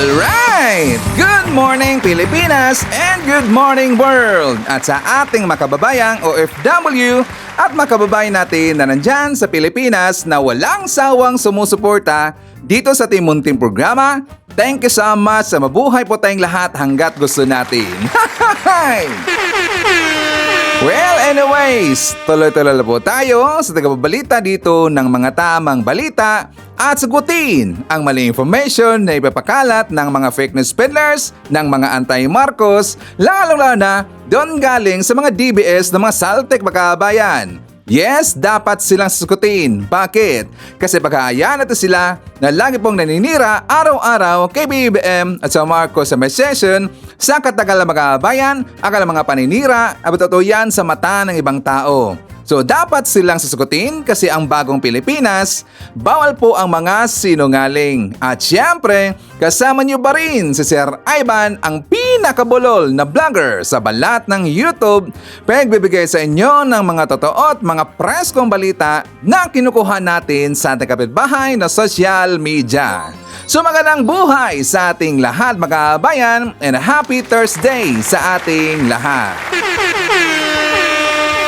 Alright! Good morning Pilipinas and good morning world! At sa ating makababayang OFW at makababayan natin na nandyan sa Pilipinas na walang sawang sumusuporta dito sa ating munting programa, thank you so much sa mabuhay po tayong lahat hanggat gusto natin. Well, anyways, tuloy-tuloy po tayo sa tagababalita dito ng mga tamang balita at sagutin ang mali information na ipapakalat ng mga fake news peddlers ng mga anti-Marcos, lalong-lalo na doon galing sa mga DBS ng mga Saltek makabayan. Yes, dapat silang sasagutin. Bakit? Kasi pagkahayaan natin sila na lagi pong naninira araw-araw kay BBM at sa Marcos sa may session sa katagal na makabayan, akala mga paninira, abot totoo yan sa mata ng ibang tao. So dapat silang sasagutin kasi ang bagong Pilipinas, bawal po ang mga sinungaling. At syempre, kasama niyo ba rin si Sir Ivan, ang pinakabulol na vlogger sa balat ng YouTube, pagbibigay sa inyo ng mga totoo at mga preskong balita na kinukuha natin sa ating kapitbahay na social media. So magandang buhay sa ating lahat mga kabayan and happy Thursday sa ating lahat.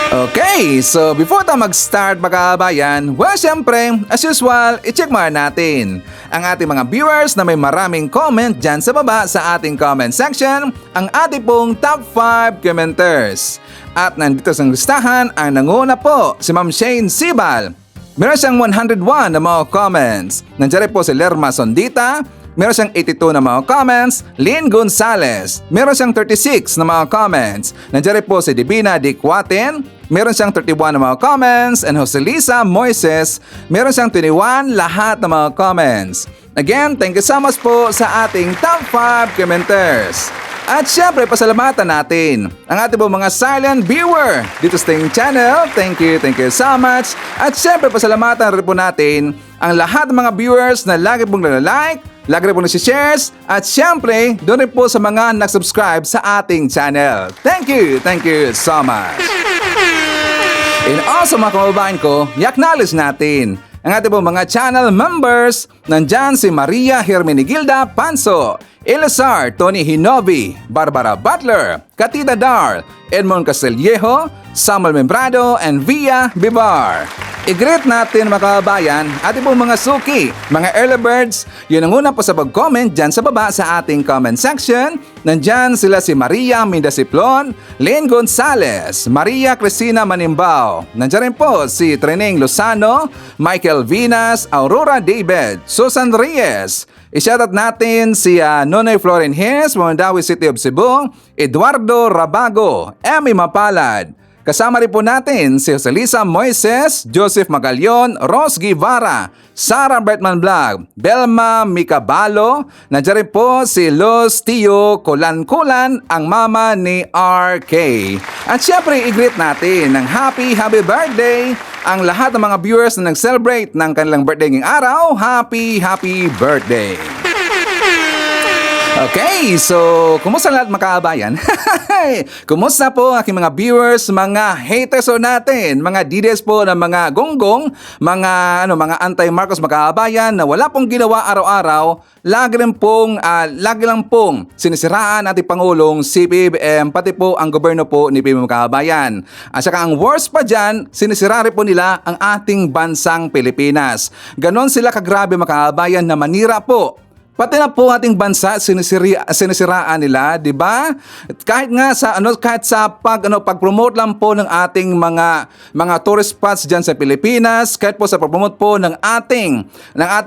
Okay, so before tayo mag-start mga kabayan, well syempre, as usual, i-check muna natin ang ating mga viewers na may maraming comment dyan sa baba sa ating comment section, ang ating pong top 5 commenters. At nandito sa listahan ang nanguna po, si Ma'am Shane Sibal. Meron siyang 101 na mga comments. Nandiyan rin po si Lerma Sondita. Meron siyang 82 na mga comments. Lynn Gonzalez. Meron siyang 36 na mga comments. Nandiyan rin po si Divina Dicuaten. Meron siyang 31 na mga comments. And Joselisa Moises. Meron siyang 21 lahat na mga comments. Again, thank you so much po sa ating top 5 commenters. At syempre, pasalamatan natin ang ating mga silent viewer dito sa ating channel. Thank you so much. At syempre, pasalamatan rin po natin ang lahat ng mga viewers na lagi pong like, lagi rin po nasi-shares, at syempre, doon rin po sa mga nag-subscribe sa ating channel. Thank you so much. And also mga kababayan ko, i-acknowledge natin ang ating mga channel members. Nandyan si Maria Hermenegilda Panso, Elazar Tony Hinovi, Barbara Butler, Katida Dar, Edmond Castillejo, Samuel Membrado, and Via Bibar. I-greet natin mga kabayan, ating pong mga suki, mga early birds, yun ang una po sa pag-comment dyan sa baba sa ating comment section. Nandyan sila si Maria Mindasiplon, Lynn Gonzalez, Maria Cristina Manimbao. Nandyan rin po si Treneng Lozano, Michael Vinas, Aurora David, Susan Reyes. I-shoutout natin si Nonoy Floren Hines, Mandawi City of Cebu, Eduardo Rabago, Emmy Mapalad. Kasama rin po natin si Joselisa Moises, Joseph Magalion, Ros Guevara, Sarah Bertman Vlog, Belma Micabalo. Nandiyan rin po si Los Tio Kulan-Kulan, ang mama ni RK. At syempre, i-greet natin ng happy birthday ang lahat ng mga viewers na nag-celebrate ng kanilang birthday ngayong araw. Happy birthday! Okay, so kumusta lahat mga kabayan? Kumusta po aking mga viewers, mga haters po natin, mga DDS po ng mga gonggong, mga anti-Marcos mga kabayan na wala pong ginawa araw-araw, lagi lang pong sinisiraan ating Pangulong si BBM, pati po ang gobyerno po ni BBM mga kabayan. At saka ang worst pa dyan, sinisira rin po nila ang ating bansang Pilipinas. Ganon sila kagrabe mga kabayan na manira po. Pati na po ating bansa sinisiraan nila, 'di ba? Kahit nga sa pag-promote lang po ng ating mga tourist spots diyan sa Pilipinas, kahit po sa pag-promote po ng ating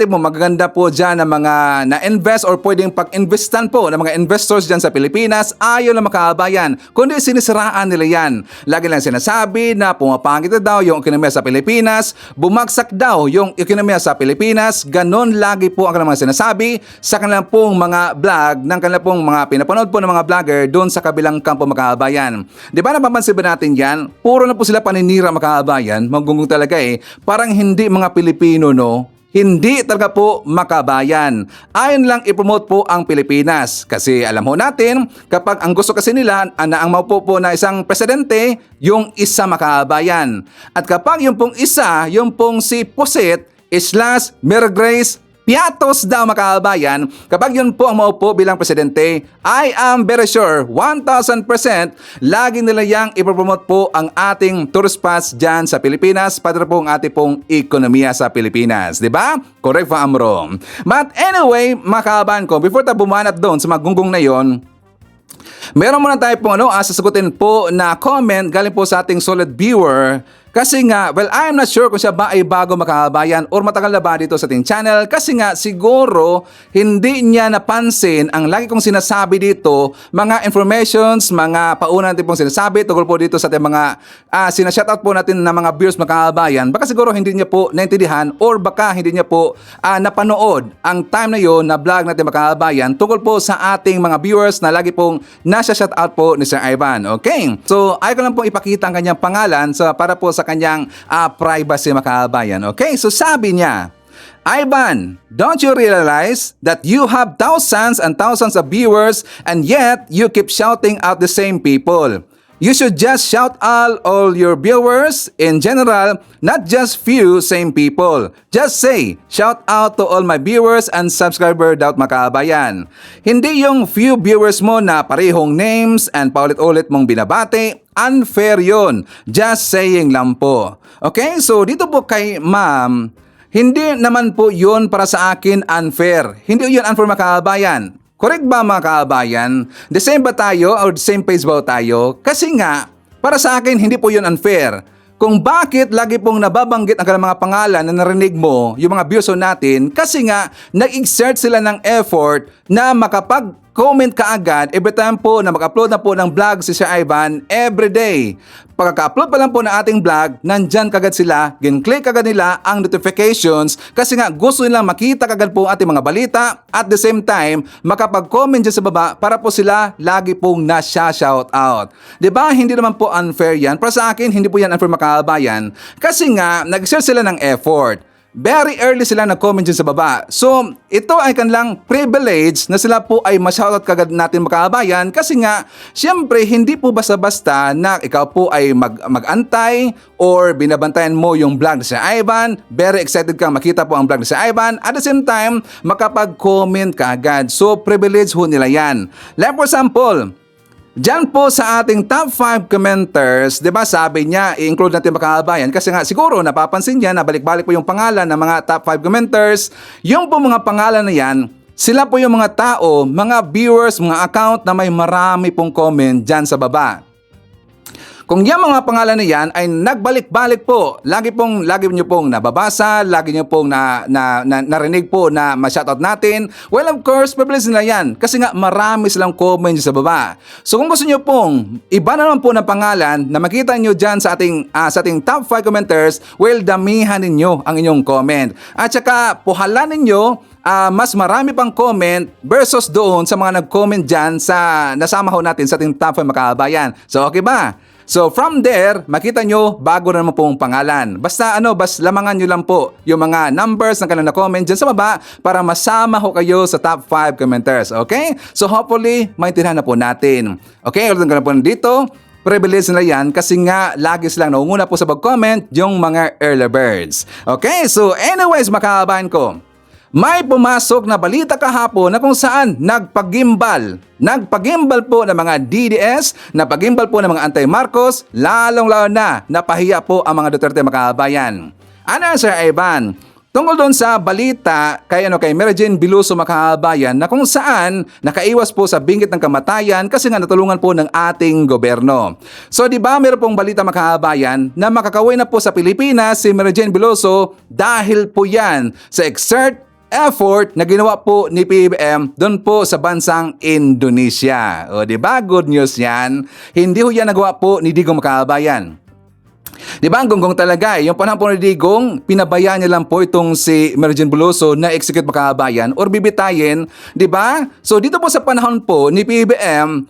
magaganda po diyan na mga na-invest or pwedeng pag-investan po ng mga investors diyan sa Pilipinas, ayaw na makabayan. Kundi sinisiraan nila 'yan. Lagi lang sinasabi na pumapangit daw yung ekonomiya sa Pilipinas, bumagsak daw yung ekonomiya sa Pilipinas. Ganon lagi po ang kanilang mga sinasabi sa kanilang pong mga vlog, ng kanilang pong mga pinapanood po ng mga vlogger doon sa kabilang kampo mga kabayan. Di ba napapansin ba natin yan? Puro na po sila paninira mga kabayan, magunggong talaga parang hindi mga Pilipino no? Hindi talaga po makabayan. Ayon lang i-promote po ang Pilipinas. Kasi alam ho natin, kapag ang gusto kasi nila na ang maupo po na isang presidente, yung isa makabayan. At kapag yung pong isa, yung pong si Pusit / Mary Grace piatos daw mga kabayan, kapag yun po ang maupo bilang presidente, I am very sure, 1,000%, lagi nila yang ipopromote po ang ating tourist spots dyan sa Pilipinas, para po ang ating pong ekonomiya sa Pilipinas. Diba? Correct pa, Amro. But anyway, mga kabayan ko, before tayo bumanat doon sa mga gunggong na yon, meron muna tayo pong sasagutin po na comment galing po sa ating solid viewer. Kasi nga, well, I'm not sure kung siya ba ay bago makabayan or matagal na ba dito sa ating channel. Kasi nga, siguro, hindi niya napansin ang lagi kong sinasabi dito, mga informations, mga pauna natin pong sinasabi, tungkol po dito sa ating mga sinashoutout po natin na mga viewers makabayan. Baka siguro hindi niya po naintindihan or baka hindi niya po napanood ang time na yon na vlog natin makabayan tungkol po sa ating mga viewers na lagi pong nasa-shoutout po ni Sir Ivan. Okay? So, ayaw ko lang pong ipakita ang kanyang pangalan para po sa kanyang privacy makabayan. Okay? So sabi niya, Ivan, don't you realize that you have thousands and thousands of viewers and yet you keep shouting out the same people? You should just shout all your viewers in general, not just few same people. Just say, shout out to all my viewers and subscriber daw makabayan. Hindi yung few viewers mo na parehong names and paulit-ulit mong binabati. Unfair yun. Just saying lang po. Okay, so dito po kay ma'am, hindi naman po yun para sa akin unfair. Hindi yun unfair mga kabayan. Correct ba mga kabayan? The same ba tayo or the same page ba tayo? Kasi nga, para sa akin hindi po yun unfair. Kung bakit lagi pong nababanggit ang kanilang mga pangalan na narinig mo, yung mga views natin, kasi nga, nag-exert sila ng effort na makapag-comment kaagad every time po na mag-upload na po ng vlog si Sir Ivan everyday. Pagka-upload pa lang po ng ating vlog, nandyan kagad sila, gin-click kagad nila ang notifications kasi nga gusto nilang makita kagad po ating mga balita at the same time, makapag-comment dyan sa baba para po sila lagi pong na-shoutout. Diba? Hindi naman po unfair yan. Para sa akin, hindi po yan unfair makabayan kasi nga, nag-share sila ng effort. Very early sila nag-comment dyan sa baba. So, ito ay kanilang privilege na sila po ay ma-shoutout kagad natin makabayan kasi nga, syempre, hindi po basta-basta na ikaw po ay mag-antay or binabantayan mo yung vlog ni Sir Ivan. Very excited kang makita po ang vlog ni Sir Ivan. At the same time, makapag-comment kagad. So, privilege ho nila yan. Like for example, diyan po sa ating top 5 commenters, 'di ba? Sabi niya, i-include natin makabayan kasi nga siguro napapansin niya na balik-balik po yung pangalan ng mga top 5 commenters. Yung po mga pangalan na yan, sila po yung mga tao, mga viewers, mga account na may marami pong comment diyan sa baba. Kung yung mga pangalan na yan ay nagbalik-balik po, lagi nyo pong nababasa, lagi nyo pong narinig po na ma-shoutout natin, well of course, privilege nila yan. Kasi nga marami silang comment sa baba. So kung gusto nyo pong iba na naman po ng pangalan na makita nyo dyan sa ating top 5 commenters, well, damihan ninyo ang inyong comment. At saka, puhalan ninyo mas marami pang comment versus doon sa mga nag-comment dyan sa nasama ho natin sa ating top 5 makabayan. So okay ba? So from there, makita nyo bago na naman pong pangalan. Basta lamangan nyo lang po yung mga numbers ng kanilang na-comment dyan sa baba para masama ho kayo sa top 5 commenters. Okay? So hopefully, maintindihan na po natin. Okay? Ulit na po dito. Privilege nila yan kasi nga lagi silang naunguna po sa pag-comment yung mga early birds. Okay? So anyways, makabayan ko. May pumasok na balita kahapon na kung saan nagpagimbal po ng mga DDS, napagimbal po ng mga anti-Marcos, lalong-lalo na napahiya po ang mga Duterte makabayan. Ano Sir Ivan? Tungkol doon sa balita kay Mary Jane Biloso makabayan na kung saan nakaiwas po sa binggit ng kamatayan kasi nga natulungan po ng ating gobyerno. So di ba meron pong balita makabayan na makakauwi na po sa Pilipinas si Mary Jane Biloso dahil po yan sa exert effort na ginawa po ni PBBM doon po sa bansang Indonesia. O di ba good news yan? Hindi ho yan nagawa po ni Digong makabayan. Di ba ang gonggong talaga yung panahon po ni Digong, pinabayaan niya lang po itong si Mary Jane Biloso na execute makabayan or bibitayin, di ba? So dito po sa panahon po ni PBBM,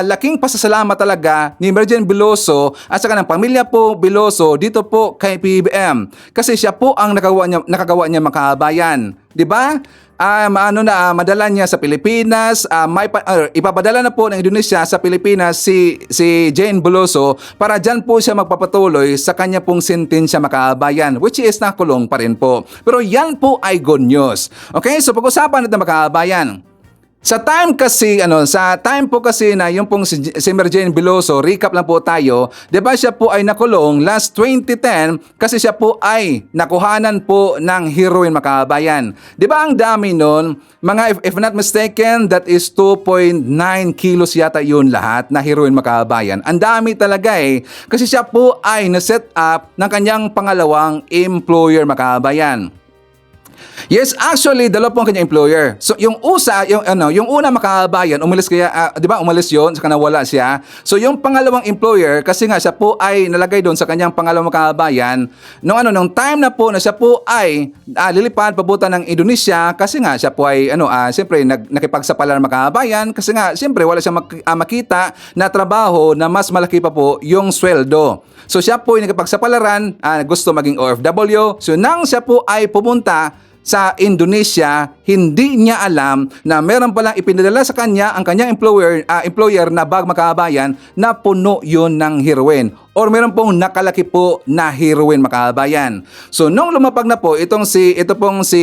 laking pasasalamat talaga ni Mary Jane Biloso at saka ng pamilya po Biloso dito po kay PBBM kasi siya po ang nakagawa niya makabayan, di ba? madala niya sa Pilipinas, ipapadala na po ng Indonesia sa Pilipinas si Jane Veloso para dyan po siya magpapatuloy sa kanya pong sentensya mga kababayan, which is nakulong pa rin po. Pero yan po ay good news. Okay, so pag-usapan natin mga kababayan. Sa time po kasi na yung pong si Mary Jane Veloso, recap lang po tayo, 'di ba siya po ay nakulong last 2010 kasi siya po ay nakuhanan po ng heroin mga kababayan. 'Di ba ang dami noon? Mga if not mistaken, that is 2.9 kilos yata yun lahat na heroin mga kababayan. Ang dami talaga kasi siya po ay na-set up ng kanyang pangalawang employer mga kababayan. Yes, actually, dalawa po ang kanyang employer. So, yung una makabayan, umalis kaya, 'di ba? Umalis 'yon, saka nawala siya. So, yung pangalawang employer kasi nga siya po ay nalagay doon sa kanyang pangalawang makabayan. Nung time na po na siya po ay lilipad papunta ng Indonesia kasi nga siya po ay siyempre nakipagsapalaran ng makabayan kasi nga siyempre wala siyang makita na trabaho na mas malaki pa po yung sweldo. So, siya po ay nakipagsapalaran, gusto maging OFW. So, nang siya po ay pumunta sa Indonesia, hindi niya alam na meron palang ipinadala sa kanya ang kanyang employer na bag makabayan na puno yun ng heroin or meron pong nakalaki po na heroin makabayan. So nung lumapag na po ito pong si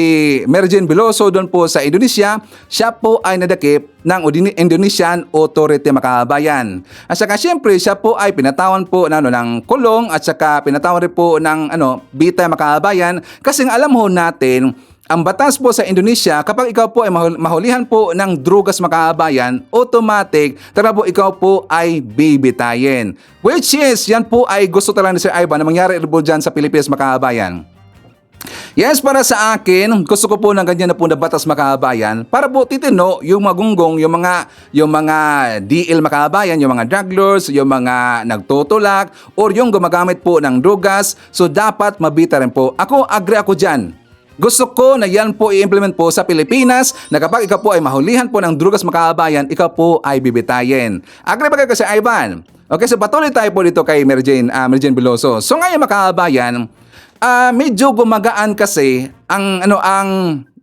Mary Jane Veloso doon po sa Indonesia, siya po ay nadakip ng Indonesian Authority makabayan. At saka syempre siya po ay pinatawan po ng kulong at saka pinatawan rin po ng bita makabayan kasi nga alam ho natin ang batas po sa Indonesia, kapag ikaw po ay mahulihan po ng drugas makabayan, automatic, po ikaw po ay bibitayin. Which is, yan po ay gusto talaga ni Sir Ivan na mangyari po dyan sa Pilipinas makabayan. Yes, para sa akin, gusto ko po ng ganyan na po na batas makabayan para po titino yung magunggong, yung mga DL makabayan, yung mga drug lords, yung mga nagtutulak, or yung gumagamit po ng drugas, so dapat mabita rin po. Agree ako dyan. Gusto ko na yan po i-implement po sa Pilipinas na kapag ikaw po ay mahulihan po ng drugas makabayan, ikaw po ay bibitayin. Agree ba kayo kasi Ivan? Okay, so patuloy tayo po dito kay Mary Jane Veloso. So ngayon makabayan, medyo gumagaan kasi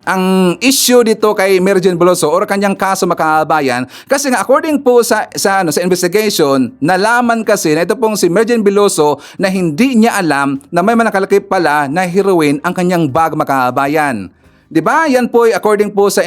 ang issue dito kay Mary Jane Veloso or kanyang kaso makabayan kasi nga according po sa investigation, nalaman kasi na ito pong si Mary Jane Veloso na hindi niya alam na may nakalaki pala na heroin ang kanyang bag makabayan. 'Di ba? Yan po ay according po sa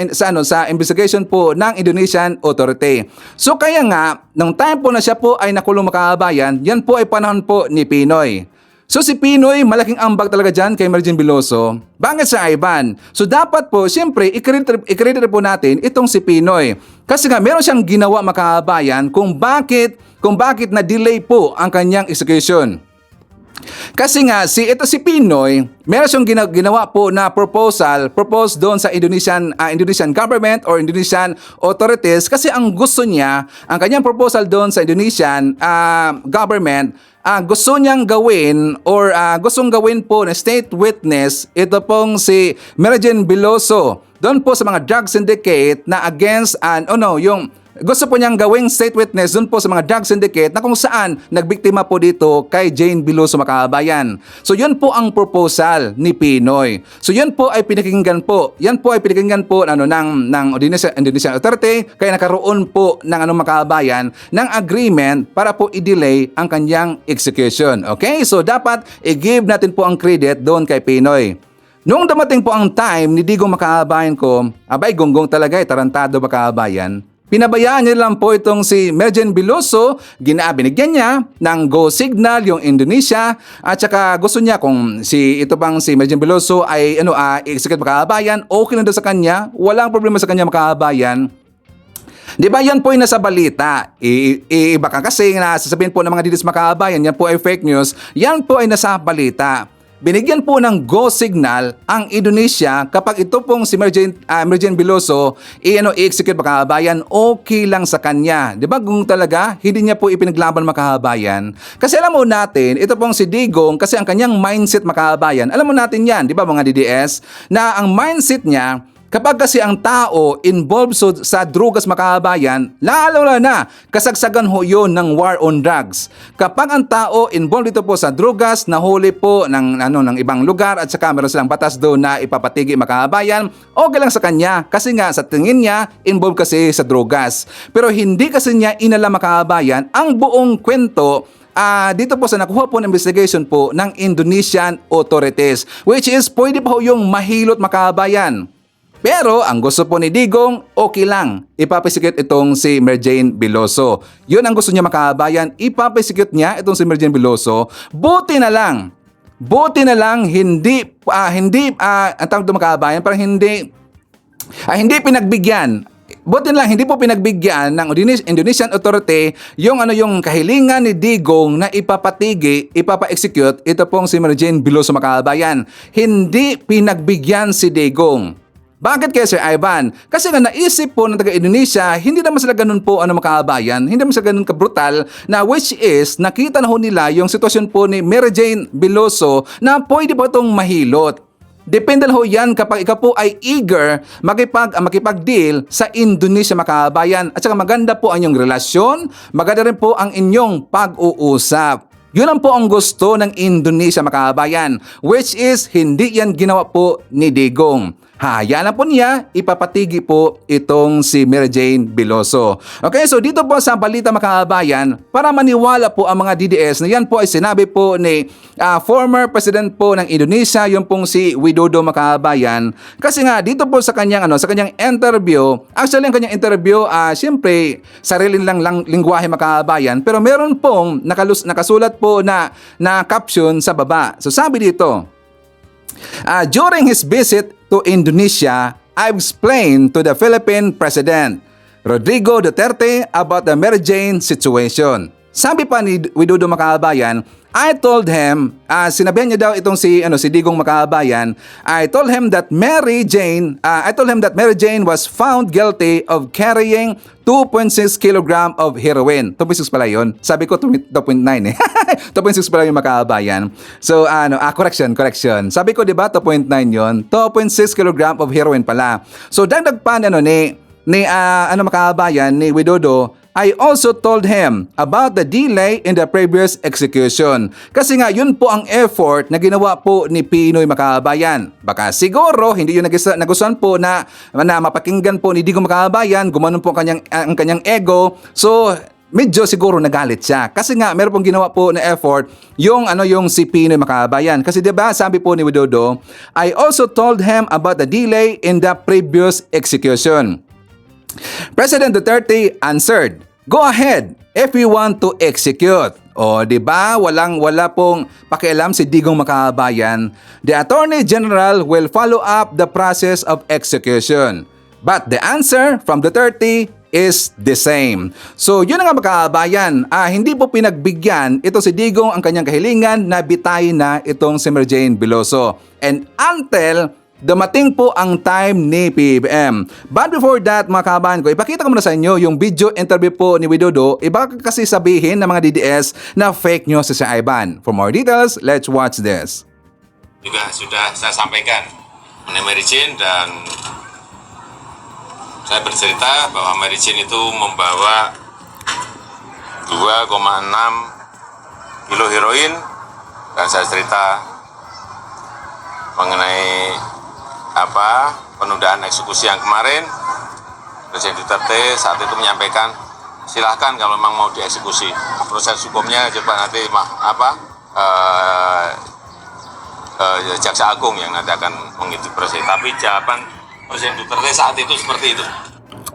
investigation po ng Indonesian Authority. So kaya nga nung time po na siya po ay nakulong makabayan, yan po ay panahon po ni Pinoy. So si Pinoy, malaking ambag talaga dyan kay Mary Jane Veloso. Bakit sa Ivan? So dapat po, siyempre, i-credit po natin itong si Pinoy. Kasi nga, meron siyang ginawa makabayan kung bakit na-delay po ang kanyang execution. Kasi nga, si Pinoy, meron siyang ginawa po na propose doon sa Indonesian government or Indonesian authorities kasi ang gusto niya, ang kanyang proposal doon sa Indonesian government, gusto niyang gawin or gustong gawin po na state witness ito pong si Mary Jane Veloso doon po sa mga drug syndicate na against yung gusto po niyang gawing state witness doon po sa mga drug syndicate na kung saan nagbiktima po dito kay Jane Veloso makabayan. So yun po ang proposal ni Pinoy. So yun po ay pinakinggan po. Yan po ay pinakinggan po ng Indonesian Authority kaya nakaroon po ng makabayan ng agreement para po i-delay ang kanyang execution. Okay? So dapat i-give natin po ang credit doon kay Pinoy. Noong dumating po ang time ni Digong makabayan ko, abay gonggong talaga tarantado makabayan. Pinabayaan niya lang po itong si Mary Jane Veloso, binigyan niya ng go signal yung Indonesia at saka gusto niya kung si Mary Jane Veloso ay execute makabayan, okay lang daw sa kanya, walang problema sa kanya makabayan. Di ba yan po ay nasa balita? Baka kasi sasabihin po ng mga didis makabayan, yan po ay fake news, yan po ay nasa balita. Binigyan po ng go signal ang Indonesia kapag ito pong si Mary Jane Veloso i-execute makabayan, okay lang sa kanya. Di ba kung talaga hindi niya po ipinaglaban makabayan? Kasi alam mo natin, ito pong si Digong kasi ang kanyang mindset makabayan, alam mo natin yan, di ba mga DDS, na ang mindset niya Kapag kasi ang tao involved sa drugas mga kababayan, lalo na kasagsagan ho yun ng war on drugs. Kapag ang tao involved dito po sa drugas, nahuli po ng ibang lugar at saka meron silang batas doon na ipapatigi mga kababayan, okay lang sa kanya kasi nga sa tingin niya involved kasi sa drugas. Pero hindi kasi niya inalam mga kababayan ang buong kwento dito po sa nakuha po ng investigation po ng Indonesian authorities, which is pwede po yung mahilot mga kababayan. Pero ang gusto po ni Digong, okay lang. Ipapisikit itong si Merjane Veloso. Yun ang gusto niya mga kababayan. Ipapisikit niya itong si Merjane Veloso. Buti na lang ang tawag doon mga kababayan, parang hindi pinagbigyan. Buti na lang hindi po pinagbigyan ng Indonesian authority yung kahilingan ni Digong na ipapa-execute ito pong si Merjane Veloso mga kababayan. Hindi pinagbigyan si Digong. Bakit kaya Sir Ivan? Kasi nga naisip po ng taga-Indonesia, hindi naman sila ganun po mga kababayan, hindi naman sila ganun kabrutal na which is nakita na ho nila yung sitwasyon po ni Merjane Veloso na pwede po itong mahilot. Depende ho yan kapag ikaw po ay eager makipag-deal sa Indonesia mga kababayan at saka maganda po ang inyong relasyon, maganda rin po ang inyong pag-uusap. Yun ang po ang gusto ng Indonesia mga kababayan, which is hindi yan ginawa po ni Digong. Hayaan na po niya, ipapatigi po itong si Merjane Veloso. Okay, so dito po sa balita mga kababayan, para maniwala po ang mga DDS na yan po ay sinabi po ni former president po ng Indonesia, yung pong si Widodo mga kababayan. Kasi nga dito po sa kanyang interview, actually ang kanyang interview, siyempre sarili lang lingwahe mga kababayan, pero meron pong nakasulat po na caption sa baba. So sabi dito, during his visit to Indonesia, I've explained to the Philippine President Rodrigo Duterte about the Merjane situation. Sabi pa ni Widodo mga kababayan, I told him, sinabihan niya daw itong si Digong mga kababayan, I told him that Merjane was found guilty of carrying 2.6 kg of heroin. 2.6 pala yun. Sabi ko 2.9 eh. 2.6 pala yung mga kababayan. So correction. Sabi ko 'di ba 2.9 yun. 2.6 kg of heroin pala. So dagdag pa ni mga kababayan ni Widodo, I also told him about the delay in the previous execution. Kasi nga, yun po ang effort na ginawa po ni Pinoy Makabayan. Baka siguro, hindi yun nagustuhan po na mapakinggan po ni Digong Makabayan, gumanon po ang kanyang ego. So, medyo siguro nagalit siya. Kasi nga, meron pong ginawa po na effort yung si Pinoy Makabayan. Kasi 'di ba sabi po ni Widodo, I also told him about the delay in the previous execution. President Duterte answered, go ahead if you want to execute. O, di ba? Wala pong pakialam si Digong Makabayan. The Attorney General will follow up the process of execution. But the answer from Duterte is the same. So, yun nga makabayan. Hindi po pinagbigyan ito si Digong ang kanyang kahilingan na bitayin na itong si Merjane Veloso. And until dumating po ang time ni PBBM. But before that, mga kabahan ko, ipakita ko muna sa inyo yung video interview po ni Widodo. Iba kasi sabihin ng mga DDS na fake news si Sir Ivan. For more details, let's watch this. Juga sudah saya sampaikan mengenai Merjane dan saya bercerita bahwa Merjane itu membawa 2,6 kilo heroin dan saya cerita mengenai penundaan eksekusi yang kemarin. Presiden Duterte saat itu menyampaikan silahkan kalau memang mau dieksekusi, proses hukumnya coba nanti Jaksa Agung yang nanti akan mengikuti proses. Tapi jawaban Presiden Duterte saat itu seperti itu.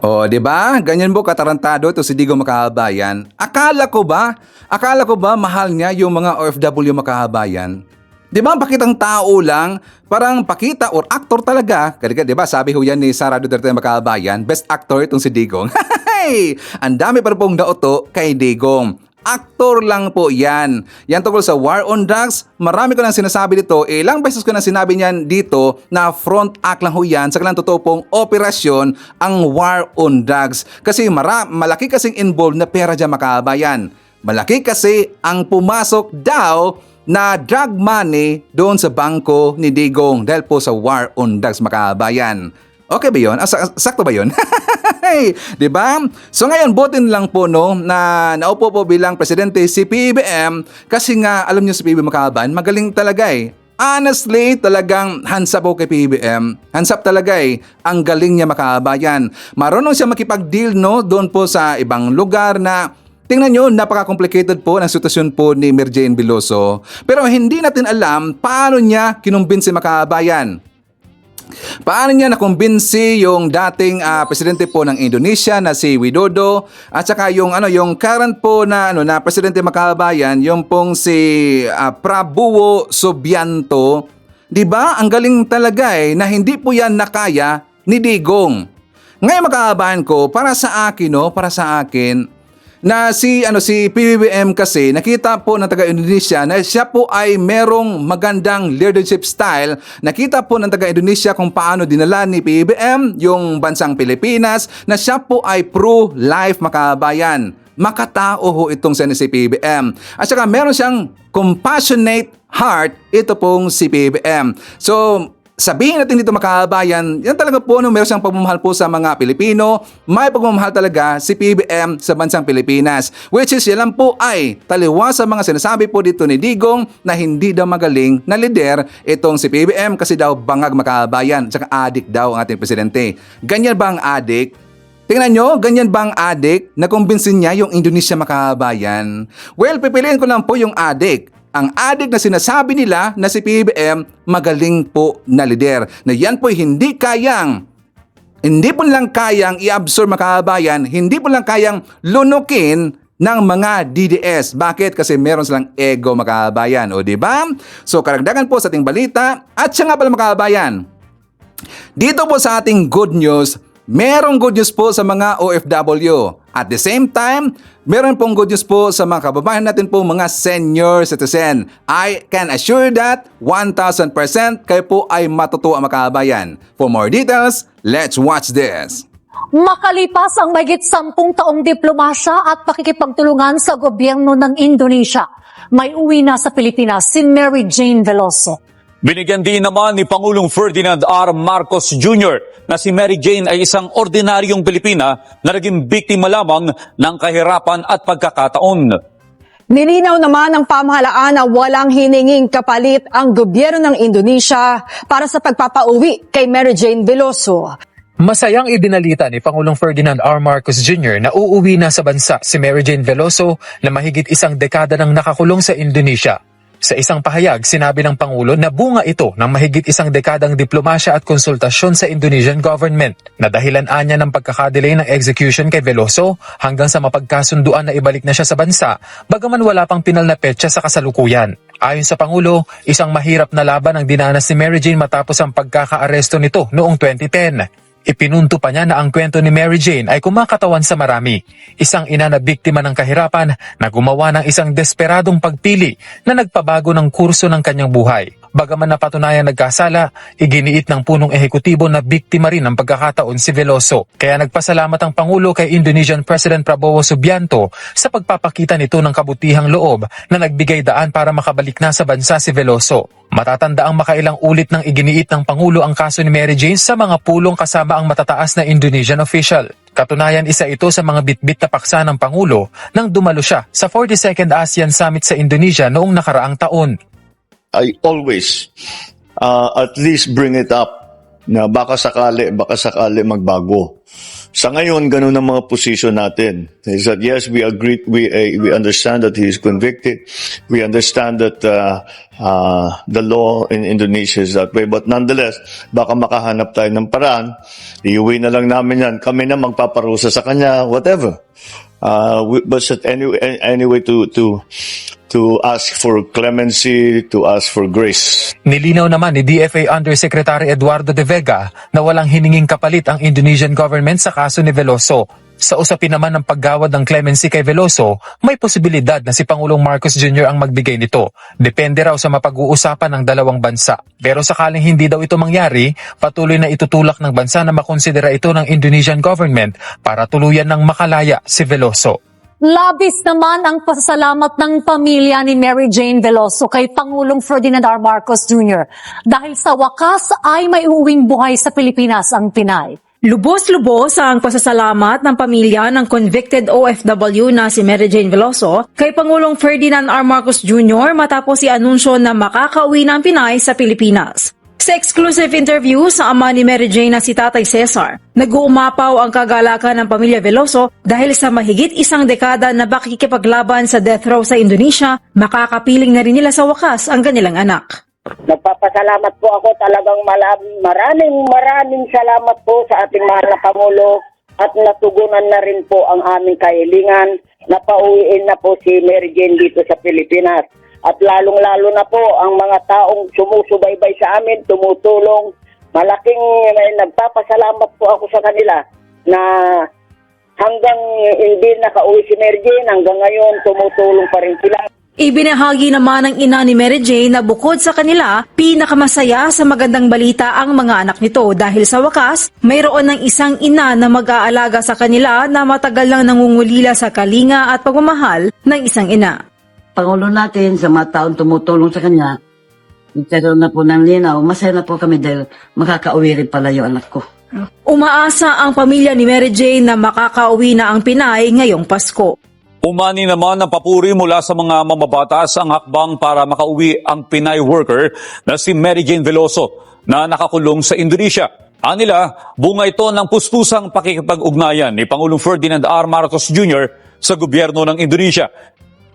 Oh, 'di ba? Ganyan po katarantado ito si Digong Makabayan. Akala ko ba mahal niya yung mga OFW Makabayan? 'Di ba, pakitang tao lang, parang pakita or actor talaga. Kasi 'di ba, sabi ho yan ni Sara Duterte Makabayan, best actor itong si Digong. Hey! Ang dami pa pong daoto kay Digong. Actor lang po yan. Yan tungkol sa war on drugs, marami ko nang sinasabi dito. Ilang beses ko nang sinabi niyan dito na front act lang ho yan. Sa kanilang totoo pong operasyon ang war on drugs. Kasi malaki kasing involved na pera dyan Makabayan. Malaki kasi ang pumasok daw na drug money doon sa bangko ni Digong dahil po sa war on drugs Makabayan. Okay ba yun? Sakto ba yun? Di ba? So ngayon, butin lang po no, na naupo po bilang presidente si PBBM kasi nga, alam niyo si PBBM Makaban, magaling talaga eh. Honestly, talagang hands up po kay PBBM. Hands up talaga eh. Ang galing niya makabayan. Marunong siya makipag-deal no, doon po sa ibang lugar na tingnan nyo, napaka-complicated po ng sitwasyon po ni Mary Jane Veloso. Pero hindi natin alam paano niya kinumbinsi makabayan. Paano niya nakumbinsi yung dating presidente po ng Indonesia na si Widodo at saka yung current po na na presidente makabayan, yung pong si Prabowo Subianto, 'di ba? Ang galing talaga eh na hindi po yan nakaya ni Digong. Ngayon makabayan ko, para sa akin na si PBBM kasi nakita po ng taga-Indonesia na siya po ay merong magandang leadership style. Nakita po ng taga-Indonesia kung paano dinala ni PBBM yung bansang Pilipinas, na siya po ay pro-life makabayan. Makatao ho itong si PBBM. At saka meron siyang compassionate heart, ito pong si PBBM. So, sabihin natin dito makabayan, yan talaga po meron siyang pagmamahal po sa mga Pilipino. May pagmamahal talaga si PBBM sa bansang Pilipinas. Which is yan po ay taliwas sa mga sinasabi po dito ni Digong na hindi daw magaling na lider itong si PBBM kasi daw bangag makabayan. Tsaka adik daw ang ating presidente. Ganyan ba ang adik? Tingnan nyo, ganyan ba ang adik na kumbinsin niya yung Indonesia makabayan? Well, pipiliin ko lang po yung adik. Ang adik na sinasabi nila na si PBBM magaling po na lider. Na yan po hindi po lang kayang i-absorb makabayan, hindi po lang kayang lunukin ng mga DDS. Bakit? Kasi meron silang ego makabayan. O diba? So karagdagan po sa ating balita. At siya nga pala makabayan. Dito po sa ating good news, merong good news po sa mga OFW. At the same time, meron pong good news po sa mga kababayan natin po mga senior citizen. I can assure that 1,000% kayo po ay matutuwa makabayan. For more details, let's watch this. Makalipas ang mahigit 10 taong diplomasya at pakikipagtulungan sa gobyerno ng Indonesia, may uwi na sa Pilipinas si Mary Jane Veloso. Binigyan din naman ni Pangulong Ferdinand R. Marcos Jr. na si Mary Jane ay isang ordinaryong Pilipina na naging biktima lamang ng kahirapan at pagkakataon. Nilinaw naman ng pamahalaan na walang hininging kapalit ang gobyerno ng Indonesia para sa pagpapauwi kay Mary Jane Veloso. Masayang ibinalita ni Pangulong Ferdinand R. Marcos Jr. na uuwi na sa bansa si Mary Jane Veloso na mahigit isang dekada nang nakakulong sa Indonesia. Sa isang pahayag, sinabi ng Pangulo na bunga ito ng mahigit isang dekadang diplomasya at konsultasyon sa Indonesian government na dahilan anya ng pagkakadelay ng execution kay Veloso hanggang sa mapagkasunduan na ibalik na siya sa bansa bagaman wala pang pinal na petsa sa kasalukuyan. Ayon sa Pangulo, isang mahirap na laban ang dinanas ni Mary Jane matapos ang pagkakaaresto nito noong 2010. Ipinunto pa niya na ang kwento ni Mary Jane ay kumakatawan sa marami. Isang ina na biktima ng kahirapan na gumawa ng isang desperadong pagpili na nagpabago ng kurso ng kanyang buhay. Bagaman napatunayan nagkasala, iginiit ng punong ehekutibo na biktima rin ng pagkakataon si Veloso. Kaya nagpasalamat ang Pangulo kay Indonesian President Prabowo Subianto sa pagpapakita nito ng kabutihang loob na nagbigay daan para makabalik na sa bansa si Veloso. Matatanda ang makailang ulit ng iginiit ng Pangulo ang kaso ni Mary Jane sa mga pulong kasama ang matataas na Indonesian official. Katunayan, isa ito sa mga bitbit na paksa ng Pangulo nang dumalo siya sa 42nd ASEAN Summit sa Indonesia noong nakaraang taon. I always at least bring it up na baka sakali magbago. Sa ngayon, ganun ang mga position natin. Is that yes, we agree, we understand that he is convicted. We understand that the law in Indonesia is that way. But nonetheless, baka makahanap tayo ng paraan. Iuwi na lang namin yan. Kami na magpaparusa sa kanya, whatever. But anyway, to ask for clemency, to ask for grace. Nilinaw naman ni DFA Undersecretary Eduardo De Vega na walang hininging kapalit ang Indonesian government sa kaso ni Veloso. Sa usapin naman ng paggawad ng clemency kay Veloso, may posibilidad na si Pangulong Marcos Jr. ang magbigay nito. Depende raw sa mapag-uusapan ng dalawang bansa. Pero sakaling hindi daw ito mangyari, patuloy na itutulak ng bansa na makonsidera ito ng Indonesian government para tuluyan ng makalaya si Veloso. Labis naman ang pasasalamat ng pamilya ni Mary Jane Veloso kay Pangulong Ferdinand R. Marcos Jr. dahil sa wakas ay may uuwing buhay sa Pilipinas ang Pinay. Lubos-lubos ang pasasalamat ng pamilya ng convicted OFW na si Mary Jane Veloso kay Pangulong Ferdinand R. Marcos Jr. matapos i-anunsyo na makakauwi ng Pinay sa Pilipinas. Sa exclusive interview sa ama ni Mary Jane na si Tatay Cesar, nag-uumapaw ang kagalakan ng pamilya Veloso dahil sa mahigit isang dekada na pakikipaglaban sa death row sa Indonesia, makakapiling na rin nila sa wakas ang kanilang anak. Nagpapasalamat po ako talagang maraming salamat po sa ating mahal na Pangulo at natugunan na rin po ang aming kahilingan na pauwiin na po si Mary Jane dito sa Pilipinas. At lalong-lalo na po ang mga taong sumusubaybay sa amin, tumutulong. Malaking nagpapasalamat po ako sa kanila na hanggang hindi nakauwi si Mary Jane, hanggang ngayon tumutulong pa rin sila. Ibinahagi naman ng ina ni Mary Jane na bukod sa kanila, pinakamasaya sa magandang balita ang mga anak nito dahil sa wakas, mayroon ng isang ina na mag-aalaga sa kanila na matagal lang nangungulila sa kalinga at pagmamahal ng isang ina. Pangulo natin sa mga taong tumutulong sa kanya, nagkaroon na po ng linaw, masaya na po kami dahil makakauwi rin pala yung anak ko. Umaasa ang pamilya ni Mary Jane na makakauwi na ang Pinay ngayong Pasko. Umani naman ng papuri mula sa mga mamabatas ang hakbang para makauwi ang Pinay worker na si Mary Jane Veloso na nakakulong sa Indonesia. Anila, bunga ito ng puspusang pakikipag-ugnayan ni Pangulong Ferdinand R. Marcos Jr. sa gobyerno ng Indonesia.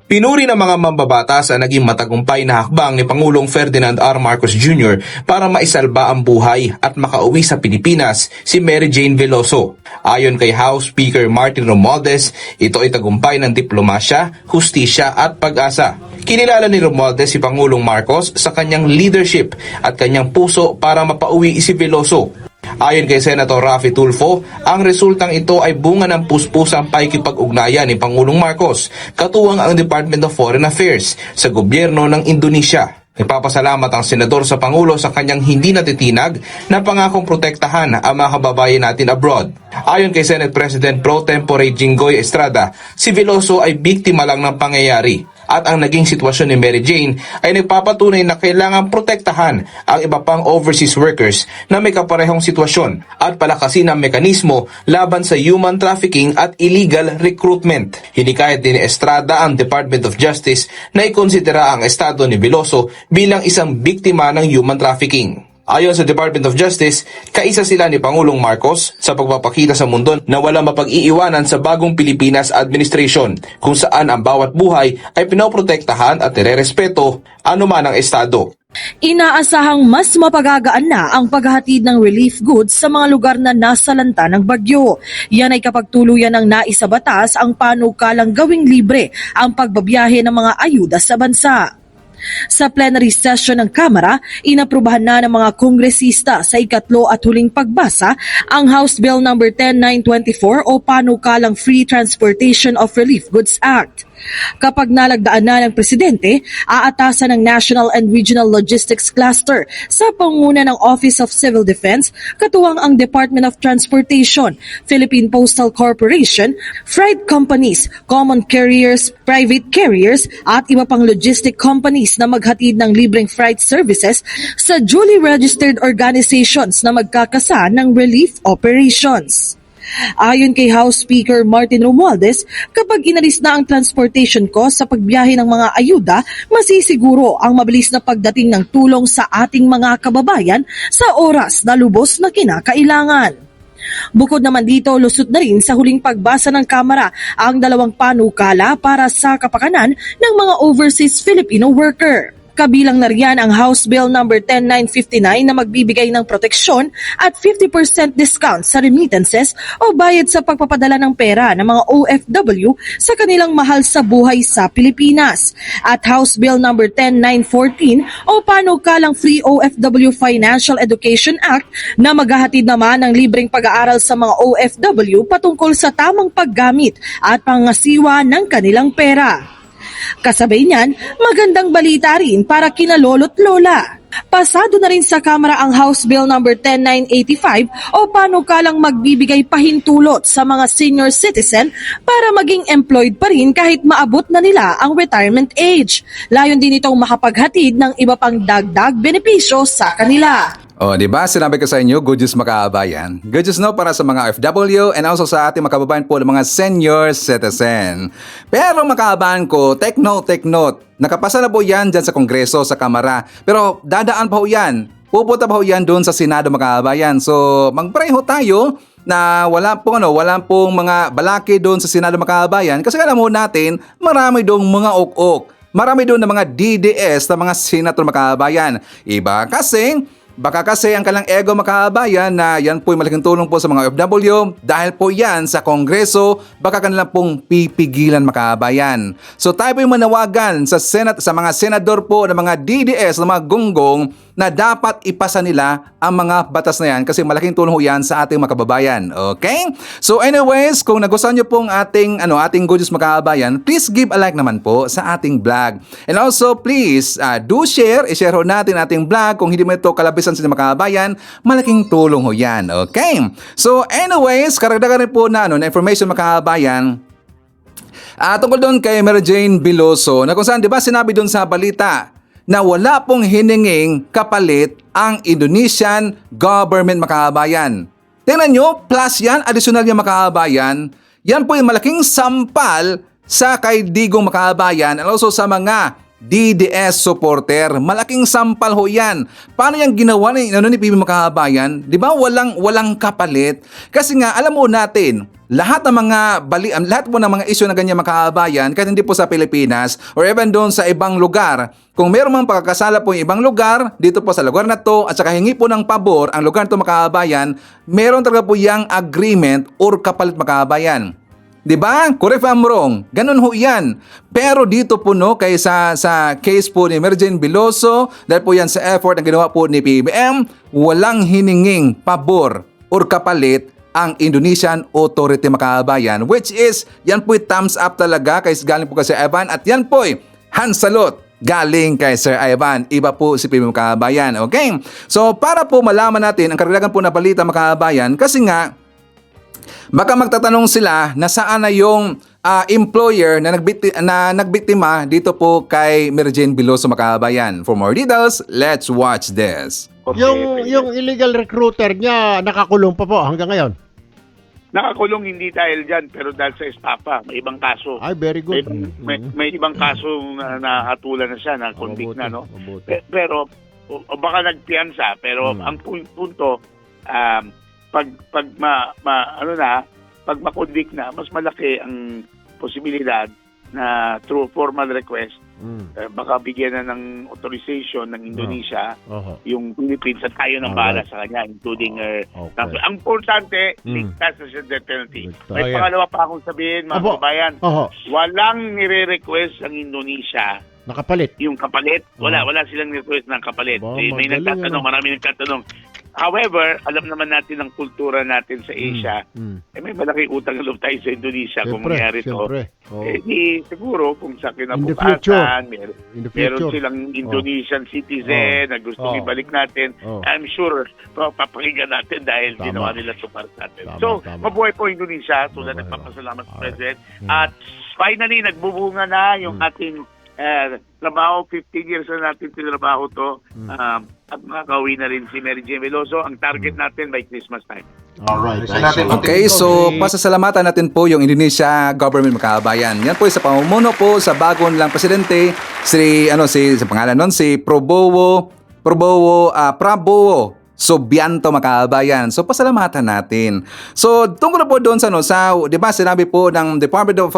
Pinuri ng mga mambabatas ang naging matagumpay na hakbang ni Pangulong Ferdinand R. Marcos Jr. para maisalba ang buhay at makauwi sa Pilipinas si Mary Jane Veloso. Ayon kay House Speaker Martin Romualdez, ito ay tagumpay ng diplomasya, hustisya at pag-asa. Kinilala ni Romualdez si Pangulong Marcos sa kanyang leadership at kanyang puso para mapauwi si Veloso. Ayon kay Senator Raffy Tulfo, ang resultang ito ay bunga ng puspusang pakikipag-ugnayan ni Pangulong Marcos, katuwang ang Department of Foreign Affairs sa gobyerno ng Indonesia. Nagpapasalamat ang senador sa Pangulo sa kanyang hindi natitinag na pangakong protektahan ang mga kababayan natin abroad. Ayon kay Senate President Pro Tempore Jinggoy Estrada, si Veloso ay biktima lang ng pangyayari at ang naging sitwasyon ni Mary Jane ay nagpapatunay na kailangan protektahan ang iba pang overseas workers na may kaparehong sitwasyon at palakasin ang mekanismo laban sa human trafficking at illegal recruitment. Hinikayat din ni Estrada ang Department of Justice na ikonsidera ang estado ni Veloso bilang isang biktima ng human trafficking. Ayon sa Department of Justice, kaisa sila ni Pangulong Marcos sa pagpapakita sa mundo na wala mapag-iiwanan sa bagong Pilipinas Administration kung saan ang bawat buhay ay pinoprotektahan at nirerespeto anuman ang estado. Inaasahang mas mapagagaan na ang paghahatid ng relief goods sa mga lugar na nasalanta ng bagyo. Yan ay kapag tuluyan ng naisabatas ang panukalang gawing libre ang pagbabiyahe ng mga ayuda sa bansa. Sa plenary session ng Kamara, inaprubahan na ng mga kongresista sa ikatlo at huling pagbasa ang House Bill No. 10924 o Panukalang Free Transportation of Relief Goods Act. Kapag nalagdaan na ng presidente, aatasan ng National and Regional Logistics Cluster sa pangunguna ng Office of Civil Defense, katuwang ang Department of Transportation, Philippine Postal Corporation, freight companies, common carriers, private carriers at iba pang logistic companies na maghatid ng libreng freight services sa duly registered organizations na magkakasa ng relief operations. Ayon kay House Speaker Martin Romualdez, kapag inalis na ang transportation cost sa pagbiyahe ng mga ayuda, masisiguro ang mabilis na pagdating ng tulong sa ating mga kababayan sa oras na lubos na kinakailangan. Bukod naman dito, lusot na rin sa huling pagbasa ng Kamara ang dalawang panukala para sa kapakanan ng mga overseas Filipino worker. Kabilang na riyan ang House Bill No. 10959 na magbibigay ng proteksyon at 50% discount sa remittances o bayad sa pagpapadala ng pera ng mga OFW sa kanilang mahal sa buhay sa Pilipinas. At House Bill No. 10914 o Panukalang Free OFW Financial Education Act na maghahatid naman ng libreng pag-aaral sa mga OFW patungkol sa tamang paggamit at pangasiwa ng kanilang pera. Kasabay niyan, magandang balita rin para kina lolo't lola. Pasado na rin sa Kamara ang House Bill No. 10985 o panukalang magbibigay pahintulot sa mga senior citizen para maging employed pa rin kahit maabot na nila ang retirement age. Layon din itong makapaghatid ng iba pang dagdag benepisyo sa kanila. O, di ba? Sinabi ko sa inyo, good news makaabayan. Good news no para sa mga OFW and also sa ating makababayan po ng mga senior citizen. Pero makaabayan ko, take note. Nakapasa na po yan dyan sa Kongreso, sa Kamara. Pero dadaan pa ho yan. Pupunta pa ho yan doon sa Senado makaabayan. So, mag-pray ho tayo na wala pong mga balaki doon sa Senado makaabayan. Kasi alam mo natin, marami doong mga ok-ok. Marami doon na mga DDS na mga senator makaabayan. Baka kasi ang kalang ego makaabayan na yan po'y malaking tulong po sa mga OFW dahil po yan sa Kongreso, baka kanilang pong pipigilan makaabayan. So tayo po'y manawagan sa mga senador po ng mga DDS, ng mga gonggong na dapat ipasa nila ang mga batas na yan kasi malaking tulong ho yan sa ating makababayan. Okay? So anyways, kung nagustuhan nyo pong ating good news makaabayan, please give a like naman po sa ating vlog. And also please do share, i-share ho natin ating vlog. Kung hindi mo ito kalabisan sa makaabayan, malaking tulong ho yan. Okay? So anyways, karagdagan rin po na information makaabayan tungkol doon kay Mary Jane Veloso na kung saan, di ba sinabi doon sa balita na wala pong hininging kapalit ang Indonesian government makaabayan. Tingnan nyo, plus yan, additional yan makaabayan, yan po yung malaking sampal sa kay Digong makaabayan and also sa mga DDS supporter. Malaking sampal ho yan. Paano yan ginawa ni PB makaabayan? Di ba walang kapalit? Kasi nga, alam mo natin, lahat ng mga issue na ganyan makaabayan, kahit hindi po sa Pilipinas or even doon sa ibang lugar, kung meron mang pagkakasala po yung ibang lugar, dito po sa lugar na to, at saka hingi po ng pabor ang lugar na to makaabayan, meron talaga po yung agreement or kapalit makaabayan. Diba? Correct if I'm wrong. Ganun ho yan. Pero dito po kaysa sa case po ni Mary Jane Veloso, dahil po yan sa effort na ginawa po ni PBBM, walang hininging pabor or kapalit ang Indonesian Authority makaabayan, which is, yan po'y thumbs up talaga kay galing po kay Sir Ivan at yan po'y handsalot galing kay Sir Ivan. Iba po si PBBM makaabayan. Okay? So, para po malaman natin ang karagdagan po na balita makaabayan, kasi nga, baka magtatanong sila na saan na yung employer na nagbiktima dito po kay Mary Jane Veloso makaabayan. For more details, let's watch this. Yung illegal recruiter niya nakakulong pa po hanggang ngayon? Nakakulong hindi dahil dyan, pero dahil sa estafa, may ibang kaso. Ay, very good. May ibang kaso na nakatulan na siya, na convict na, no? Pero, baka nagpiyansa, pero ang punto, pag ma-convict na, mas malaki ang posibilidad na through formal request, baka bigyan na ng authorization ng Indonesia yung Philippines at tayo ng bahala sa kanya, including ang importante, ligtas na siya death penalty. May pangalawa pa akong sabihin, mga kabayan, walang nire-request ang Indonesia nakapalit. Yung kapalit, wala silang request ng kapalit. May nagtatanong, marami nagtatanong. However, alam naman natin ang kultura natin sa Asia. May malaking utang na loob tayo sa Indonesia kung mangyari ito. Siguro kung sa kinabukasan, meron silang Indonesian citizen na gusto ibalik natin. I'm sure papakinggan natin dahil ginawa nila ito para sa atin. So, mabuhay po Indonesia. Tulad nagpapasalamat sa President. At finally, nagbubunga na yung ating trabaho. 15 years na natin tinrabaho to. At makakauwi na rin si Mary Jane Veloso. Ang target natin by Christmas time. Alright. Okay, so pasasalamatan natin po yung Indonesia government makaabayan. Yan po sa pamumuno po sa bagong nilang presidente, sa pangalan nun, si Prabowo Subianto makaabayan. So pasalamatan natin. So tungkol po doon sa 'di ba sinabi po ng Department of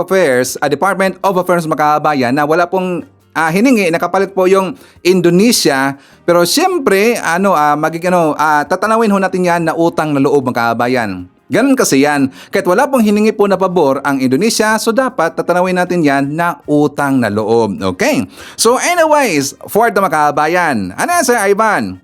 Affairs makaabayan na wala pong hiningi, nakapalit po yung Indonesia, pero siyempre tatanawin ho natin yan na utang na loob makaabayan. Ganun kasi yan. Kahit wala pong hiningi po na pabor ang Indonesia, so dapat tatanawin natin yan na utang na loob. Okay? So anyways, for the makaabayan, ano yan, Sir Ivan?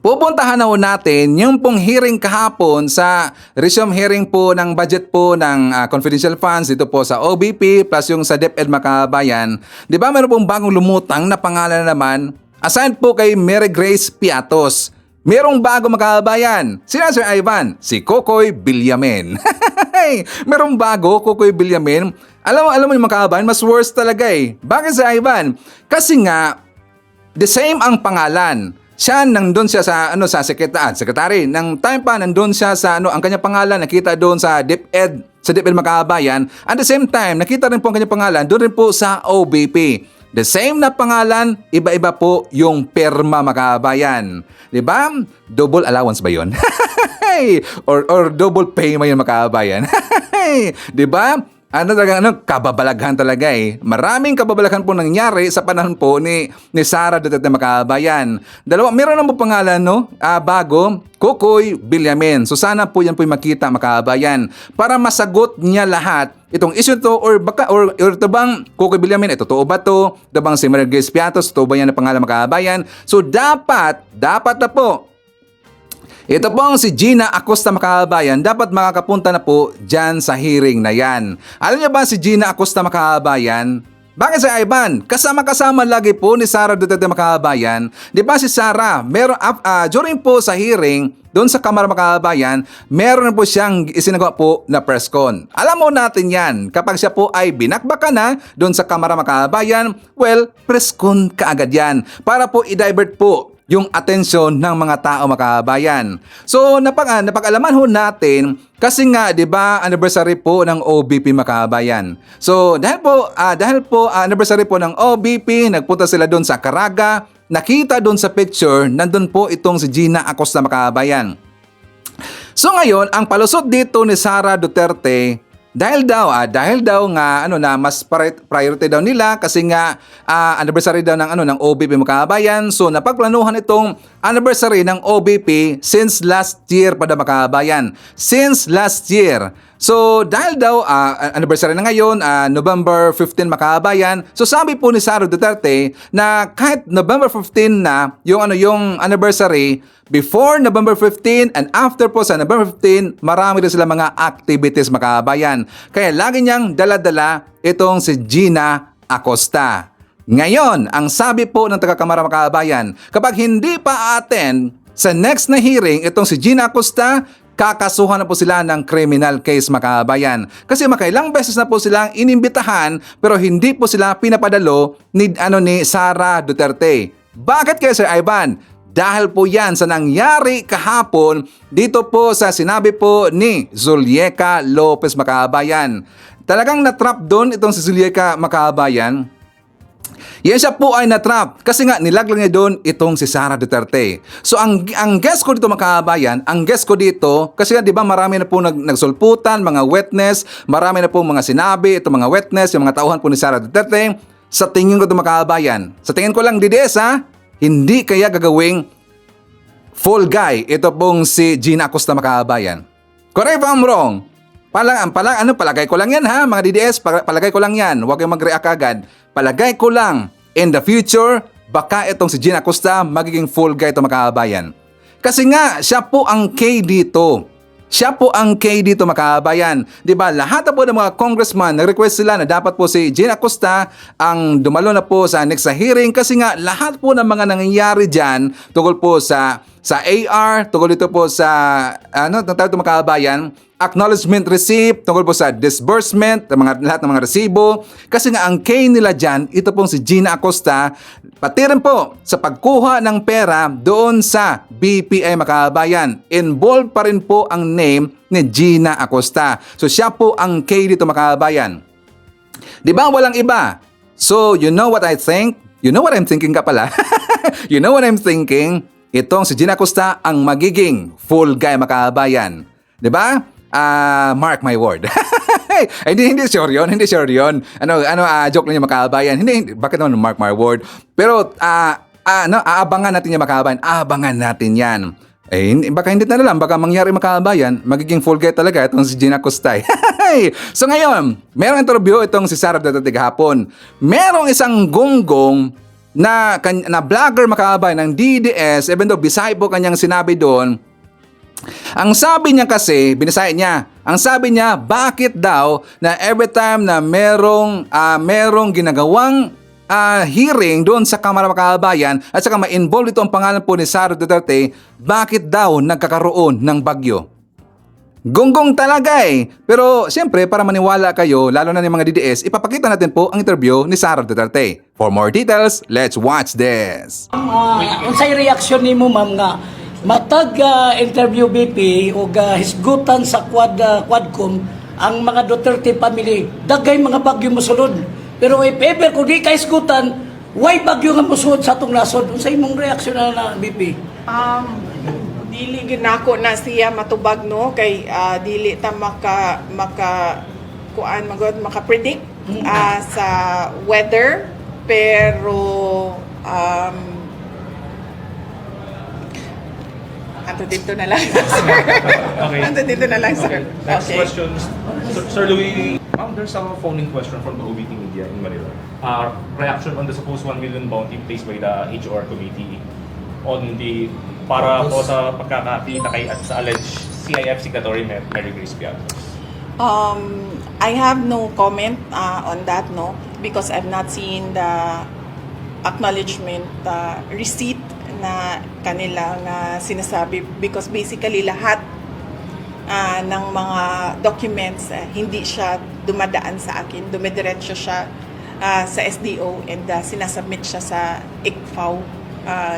pupuntahan na ho natin yung pong hearing kahapon sa resume hearing po ng budget po ng confidential funds dito po sa OBP plus yung sa DepEd mga kababayan. Di ba meron pong bagong lumutang na pangalan na naman assigned po kay Mary Grace Piatos. Merong bago mga kababayan. Sino Sir Ivan? Si Kokoy Villamen. Merong bago, Kokoy Villamen. Alam mo yung mga kababayan, mas worse talaga eh. Bakit Sir Ivan? Kasi nga, the same ang pangalan. Siya nandun siya sa sa secretary. Nang time pa nandun siya sa ang kanyang pangalan nakita doon sa DepEd, mga kababayan. At the same time, nakita rin po ang kanyang pangalan doon rin po sa OBP. The same na pangalan, iba-iba po yung perma mga kababayan. 'Di ba? Double allowance ba 'yon? or double pay mo 'yon mga kababayan. 'Di ba? Kababalaghan talaga eh. Maraming kababalaghan po nangyari sa panahon po ni Sara Duterte mga kababayan. Meron na po pangalan bago, Kokoy Villamen. So sana po yan po yung makita mga kababayan para masagot niya lahat itong issue to or ito bang Kokoy Villamen, totoo ba to? Ito bang si Mary Grace Piatos, totoo ba yan na pangalan mga kababayan? So dapat na po ito pong si Gina Acosta mga kababayan, dapat makakapunta na po dyan sa hearing na yan. Alam niyo ba si Gina Acosta mga kababayan? Bakit si Ivan? Kasama-kasama lagi po ni Sara Duterte mga kababayan. Di ba si Sara, during po sa hearing, doon sa Kamara mga kababayan, meron po siyang isinagawa po na press con. Alam mo natin yan, kapag siya po ay binakbaka na doon sa Kamara mga kababayan, well, press con kaagad yan. Para po i-divert po yung atensyon ng mga tao mga kababayan. So napag-alaman ho natin kasi nga 'di ba anniversary po ng OBP mga kababayan. So dahil po anniversary po ng OBP, nagpunta sila doon sa Caraga, nakita doon sa picture, nandun po itong si Gina Acosta mga kababayan. So ngayon, ang palusot dito ni Sara Duterte dahil daw nga mas priority daw nila kasi nga anniversary daw ng OBP mga kababayan. So napagplanuhan itong anniversary ng OBP since last year pa daw mga kababayan. Since last year. So dahil daw anniversary na ngayon, November 15 mga kababayan. So sabi po ni Sara Duterte na kahit November 15 na yung anniversary, before November 15 and after po sa November 15, marami rin sila mga activities mga kababayan. Kaya lagi niyang dala-dala itong si Gina Acosta. Ngayon, ang sabi po ng taga-Kamara mga kababayan, kapag hindi pa attend sa next na hearing itong si Gina Acosta, kakasuhan na po sila ng criminal case mga kababayan. Kasi makailang beses na po silang inimbitahan pero hindi po sila pinapadalo ni Sara Duterte. Bakit kaya Sir Ivan? Dahil po yan sa nangyari kahapon dito po sa sinabi po ni Zulieca Lopez mga kababayan. Talagang natrap doon itong si Zulieca mga kababayan. Yan siya po ay natrap kasi nga nilaglag niya doon itong si Sara Duterte. So ang guess ko dito mga kababayan, kasi nga 'di ba marami na po nagsulputan, mga witness, marami na po mga sinabi, itong mga witness, yung mga tauhan po ni Sara Duterte. Sa tingin ko ito mga kababayan, sa tingin ko lang DDS hindi kaya gagawing full guy ito pong si Gina Acosta mga kababayan. Correct if I'm wrong. Palagay ko lang yan mga DDS, palagay ko lang yan. Huwag kayong mag-react agad. Palagay ko lang, in the future, baka itong si Gina Acosta magiging full guy ito mga kababayan. Kasi nga, siya po ang K dito. Siya po ang K dito mga kababayan. Diba, lahat na po ng mga congressman, nag-request sila na dapat po si Gina Acosta ang dumalo na po sa next hearing kasi nga lahat po ng mga nangyayari dyan tungkol po sa AR, tungkol dito po sa mga kababayan, acknowledgement receipt, tungkol po sa disbursement, lahat ng mga resibo. Kasi nga ang K nila dyan, ito pong si Gina Acosta, pati rin po sa pagkuha ng pera doon sa BPI mga kababayan. Involved pa rin po ang name ni Gina Acosta. So siya po ang K dito mga kababayan. Di ba walang iba? So you know what I think? You know what I'm thinking ka pala? You know what I'm thinking? Itong si Gina Acosta ang magiging full guy mga kababayan. Di ba? Mark my word. hindi sure yun. Joke lang yung mga kababayan. Hindi, bakit naman mark my word? Pero, aabangan natin yung mga kababayan. Aabangan natin yan. Baka hindi na lang, baka mangyari mga kababayan, magiging full guy talaga itong si Gina Acosta. So ngayon, merong interview itong si Sara Duterte kahapon. Merong isang gonggong na vlogger makabay ng DDS, even though Bisaya po kanyang sinabi doon, ang sabi niya kasi, binasaya niya, ang sabi niya, bakit daw na every time na merong ginagawang hearing doon sa Kamara Makabayan at saka ma-involve ito ang pangalan po ni Sara Duterte, bakit daw nagkakaroon ng bagyo? Gonggong talaga eh. Pero siyempre, para maniwala kayo, lalo na ng mga DDS, ipapakita natin po ang interview ni Sara Duterte. For more details, let's watch this. Unsay reaksyon nimo ma'am nga matag interview BP o hisgutan sa Quadcom ang mga Duterte family dagay mga bagyo mosulod, pero if ever kung di ka hisgutan why bagyo nga mosulod sa atong nasod, unsay imong reaksyon na BP? Dili ginako na siya matubag no kay dili ta maka predict sa weather, pero anto dito na lang sir. Okay. Anto dito na lang sir. Next Okay. question, Sir Louis. There's a phone-in question from the OVP Media in Manila. Reaction on the supposed 1 million bounty placed by the HR committee on the para po sa pagkakakita kay at sa alleged CIF signatory Mary Grace Piatos. I have no comment on that, no, because I've not seen the acknowledgement receipt na kanila nga sinasabi, because basically lahat ng mga documents hindi siya dumadaan sa akin, dumidiretso siya sa SDO and sinasubmit siya sa ICFAO,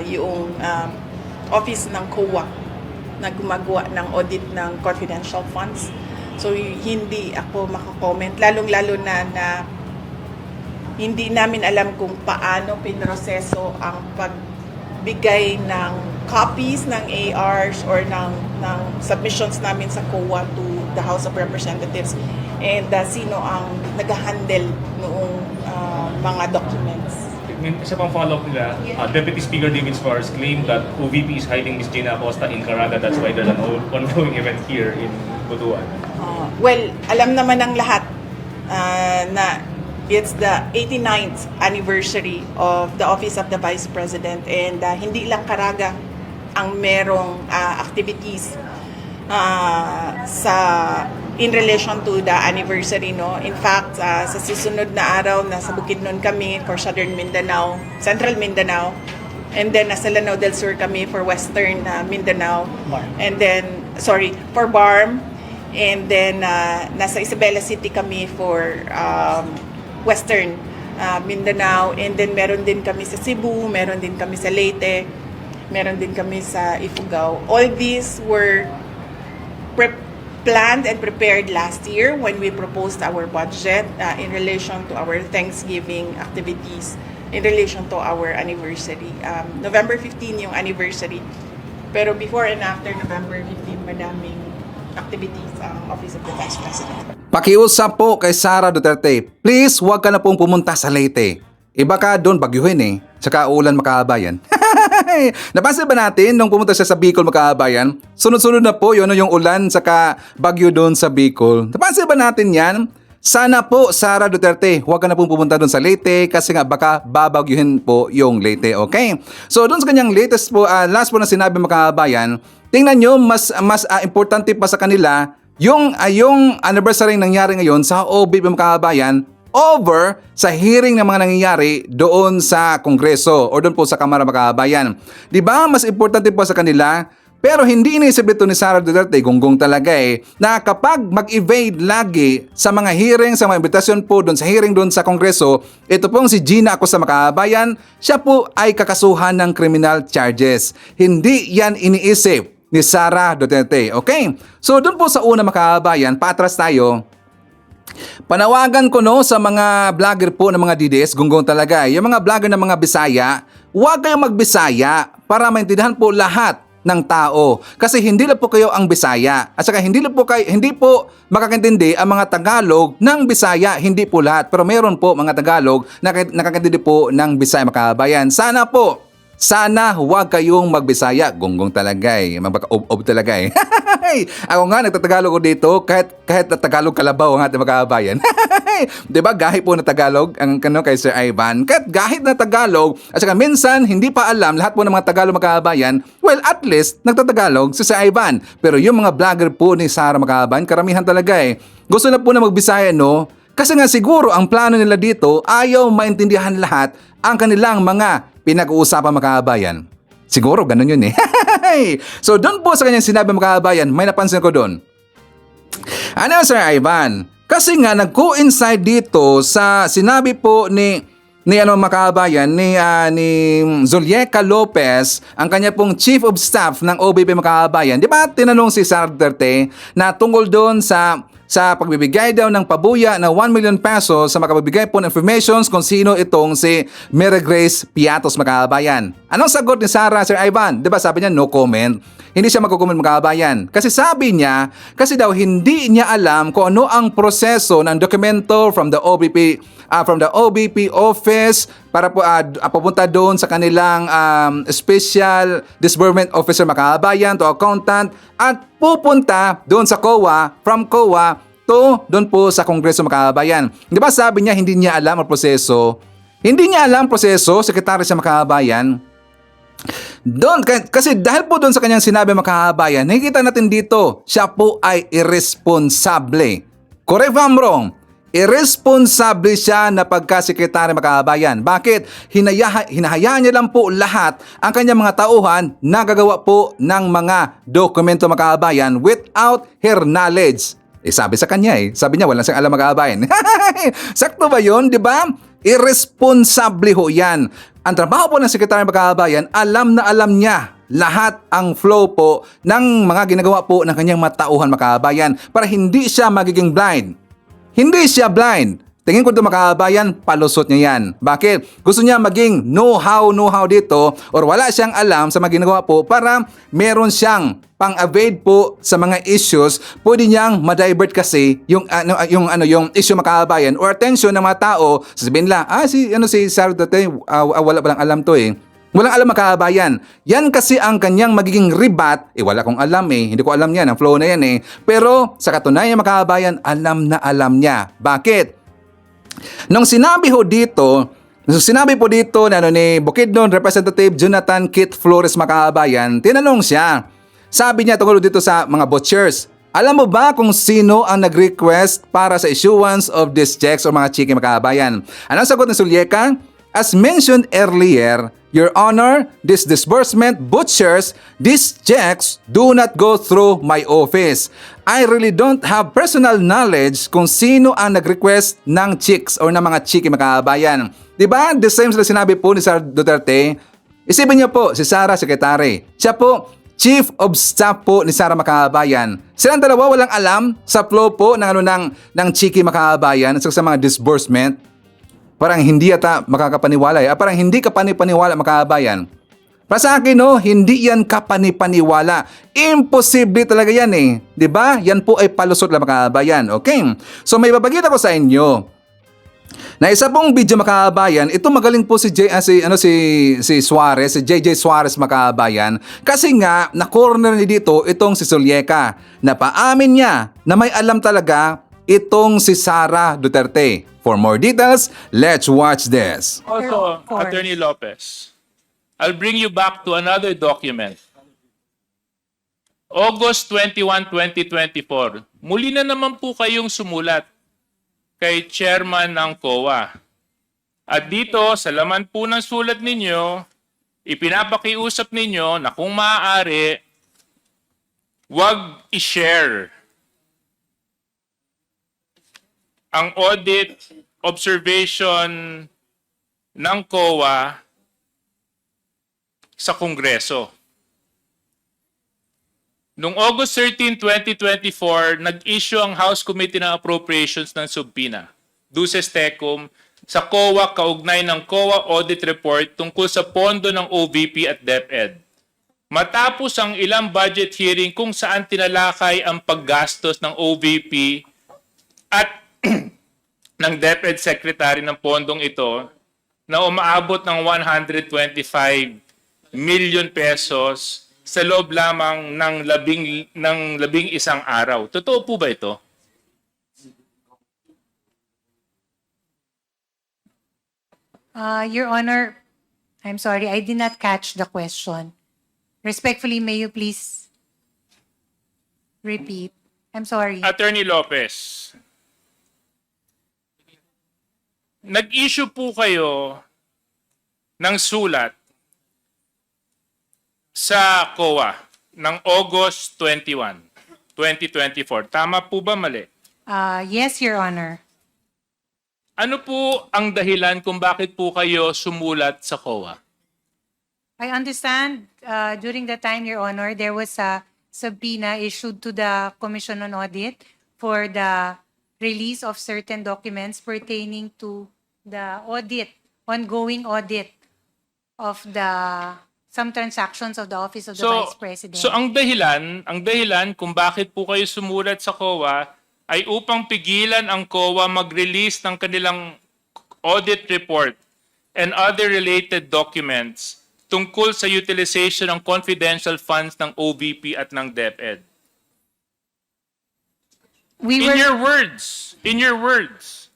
yung office ng COA na gumagawa ng audit ng confidential funds. So hindi ako makakomment, lalong-lalo na hindi namin alam kung paano pinroseso ang pagbigay ng copies ng ARs or ng submissions namin sa COA to the House of Representatives, and sino ang nag-handle noong mga documents. Isa pang follow-up nila, Deputy Speaker David Suarez claimed that OVP is hiding Ms. Gina Acosta in Caraga. That's why there's an ongoing event here in Butuan. Well, alam naman ng lahat na it's the 89th anniversary of the Office of the Vice President, and hindi lang Caraga ang merong activities in relation to the anniversary, no. In fact, sa susunod na araw nasa Bukidnon kami for Southern Mindanao, Central Mindanao, and then nasa Lanao del Sur kami for Western Mindanao, and then for BARM, and then nasa Isabela City kami for Western Mindanao, and then meron din kami sa Cebu, meron din kami sa Leyte, meron din kami sa Ifugao. All these were planned and prepared last year when we proposed our budget in relation to our Thanksgiving activities, in relation to our anniversary. November 15 yung anniversary, pero before and after November 15, madaming activities ang Office of the Vice President. Pakiusap po kay Sara Duterte, please huwag ka na pong pumunta sa Leyte. Iba ka doon bagyuhin eh, tsaka ulan Makabayan. Napansin ba natin nung pumunta siya sa Bicol Makabayan, sunod-sunod na po yun yung ulan saka bagyo doon sa Bicol. Napansin ba natin yan? Sana po Sara Duterte, huwag ka na pong pumunta doon sa Leyte kasi nga baka babagyuhin po yung Leyte, okay? So doon sa kanyang latest po, last po na sinabi Makabayan, tingnan nyo, mas importante pa sa kanila yung anniversary nangyari ngayon sa OVP Makabayan over sa hearing ng mga nangyayari doon sa Kongreso o doon po sa Kamara Makabayan. Di ba? Mas importante po sa kanila. Pero hindi iniisip ito ni Sara Duterte, gonggong talaga eh, na kapag mag-evade lagi sa mga hearing, sa mga imbitasyon po doon sa hearing doon sa Kongreso, ito pong si Gina Acosta Makabayan, siya po ay kakasuhan ng criminal charges. Hindi yan iniisip ni Sara Duterte. Okay? So doon po sa una Makabayan, patras tayo. Panawagan ko no sa mga vlogger po ng mga DDS, gonggong talaga. Yung mga vlogger ng mga Bisaya, huwag kayong magbisaya para maintindihan po lahat ng tao. Kasi hindi lang po kayo ang Bisaya. At saka hindi po makakaintindi ang mga Tagalog ng Bisaya. Hindi po lahat. Pero meron po mga Tagalog na nakakaintindi po ng Bisaya Makabayan. Sana huwag kayong magbisaya. Gonggong talaga eh. Magpaka-ob talaga eh. Ako nga, nagtatagalog ko dito kahit na Tagalog kalabaw ang ating Makabayan. Diba, gahit po na Tagalog ang kay Sir Ivan. Kahit gahit na Tagalog, at saka minsan hindi pa alam lahat po ng mga Tagalog mga kababayan, well, at least nagtatagalog si Sir Ivan. Pero yung mga vlogger po ni Sara mga kababayan, karamihan talaga gusto na po na magbisaya, no? Kasi nga siguro ang plano nila dito, ayaw maintindihan lahat ang kanilang mga pinag-uusapan mga kababayan. Siguro ganun yun eh. So doon po sa kanyang sinabi mga kababayan, may napansin ko doon. Ano Sir Ivan? Kasi nga nag-coincide dito sa sinabi po ni mga kababayan, ni Zulieca Lopez, ang kanya pong Chief of Staff ng OBP mga kababayan. Di ba tinanong si Sara Duterte na tungkol doon sa pagbibigay daw ng pabuya na 1 million pesos sa makapagbigay po ng informations kung sino itong si Mary Grace Piatos mga kababayan. Anong sagot ni Sara, Sir Ivan? Di ba sabi niya no comment? Hindi siya magko-comment mga kababayan. Kasi sabi niya, kasi daw hindi niya alam kung ano ang proseso ng dokumento from the OBP office para po papunta doon sa kanilang special disbursement officer mga kababayan to accountant at pupunta doon sa COA, from COA to doon po sa Kongreso mga kababayan. Di ba sabi niya hindi niya alam ang proseso? Hindi niya alam ang proseso, sekretary siya mga kababayan. Doon, kasi dahil po doon sa kanyang sinabi mga kababayan, nakikita natin dito, siya po ay irresponsable. Correct if I'm wrong? Irresponsable siya na pagkasekretary mga kababayan. Bakit? Hinahayaan niya lang po lahat ang kanyang mga tauhan na gagawa po ng mga dokumento mga kababayan without her knowledge. Sabi sa kanya sabi niya wala siyang alam mga kababayan. Sakto ba yun, di ba? Irresponsable ho yan. Ang trabaho po ng sekretary mga kababayan, alam na alam niya lahat ang flow po ng mga ginagawa po ng kanyang matauhan mga kababayan para hindi siya magiging blind. Hindi siya blind. Tingin ko ito mga kababayan, palusot niya yan. Bakit? Gusto niya maging know-how dito or wala siyang alam sa mga ginagawa po para meron siyang pang-evade po sa mga issues. Pwede niyang ma-divert kasi yung issue mga kababayan or attention ng mga tao. Sasabihin nila, si Sara Duterte, wala palang alam to Walang alam mga kababayan. Yan kasi ang kanyang magiging rebat. Wala kong alam Hindi ko alam yan. Ang flow na yan Pero sa katunayan mga kababayan, alam na alam niya. Bakit? Nung sinabi po dito na ni Bukidnon Representative Jonathan Kit Flores mga kababayan, tinanong siya. Sabi niya tungkol dito sa mga butchers. Alam mo ba kung sino ang nag-request para sa issuance of these checks o mga chiki mga kababayan? Anong sagot ni Zulieca? As mentioned earlier, Your Honor, this disbursement butchers, these checks do not go through my office. I really don't have personal knowledge kung sino ang nag-request ng chicks or ng mga chiki mga kababayan. Diba? The same sila sinabi po ni Sara Duterte. Isipin niyo po, si Sara, sekretary. Siya po, Chief of Staff po ni Sara mga kababayan. Silang dalawa walang alam sa flow po ng chiki mga kababayan at sa mga disbursement. Parang hindi yata makakapaniwala parang hindi ka panipaniwala mga kababayan. Para sa akin hindi yan kapanipaniwala. Imposible talaga yan Diba? Yan po ay palusot lang mga kababayan. Okay? So may babagita ko sa inyo na isa pong video mga kababayan, ito magaling po si Suarez, si JJ Suarez mga kababayan. Kasi nga na-corner ni dito itong si Zulieca na paamin niya na may alam talaga itong si Sara Duterte. For more details, let's watch this. Also, Attorney Lopez, I'll bring you back to another document. August 21, 2024, muli na naman po kayong sumulat kay Chairman ng COA. At dito, sa laman po ng sulat ninyo, ipinapakiusap ninyo na kung maaari, wag i-share ang audit observation ng COA sa Kongreso. Noong August 13, 2024, nag-issue ang House Committee ng Appropriations ng subpoena, Duces Tecum, sa COA kaugnay ng COA Audit Report tungkol sa pondo ng OVP at DepEd. Matapos ang ilang budget hearing kung saan tinalakay ang paggastos ng OVP at ng DepEd Secretary ng pondong ito na umaabot ng 125 million pesos sa loob lamang ng labing isang araw. Totoo po ba ito? Your Honor, I'm sorry, I did not catch the question. Respectfully, may you please repeat? I'm sorry. Attorney Lopez, nag-issue po kayo ng sulat sa COA ng August 21, 2024. Tama po ba, mali? Yes, Your Honor. Ano po ang dahilan kung bakit po kayo sumulat sa COA? I understand during that time, Your Honor, there was a subpoena issued to the Commission on Audit for the release of certain documents pertaining to the audit, ongoing audit of some transactions of the Office of the Vice President. So ang dahilan kung bakit po kayo sumulat sa COA ay upang pigilan ang COA mag-release ng kanilang audit report and other related documents tungkol sa utilization ng confidential funds ng OVP at ng DepEd. In your words,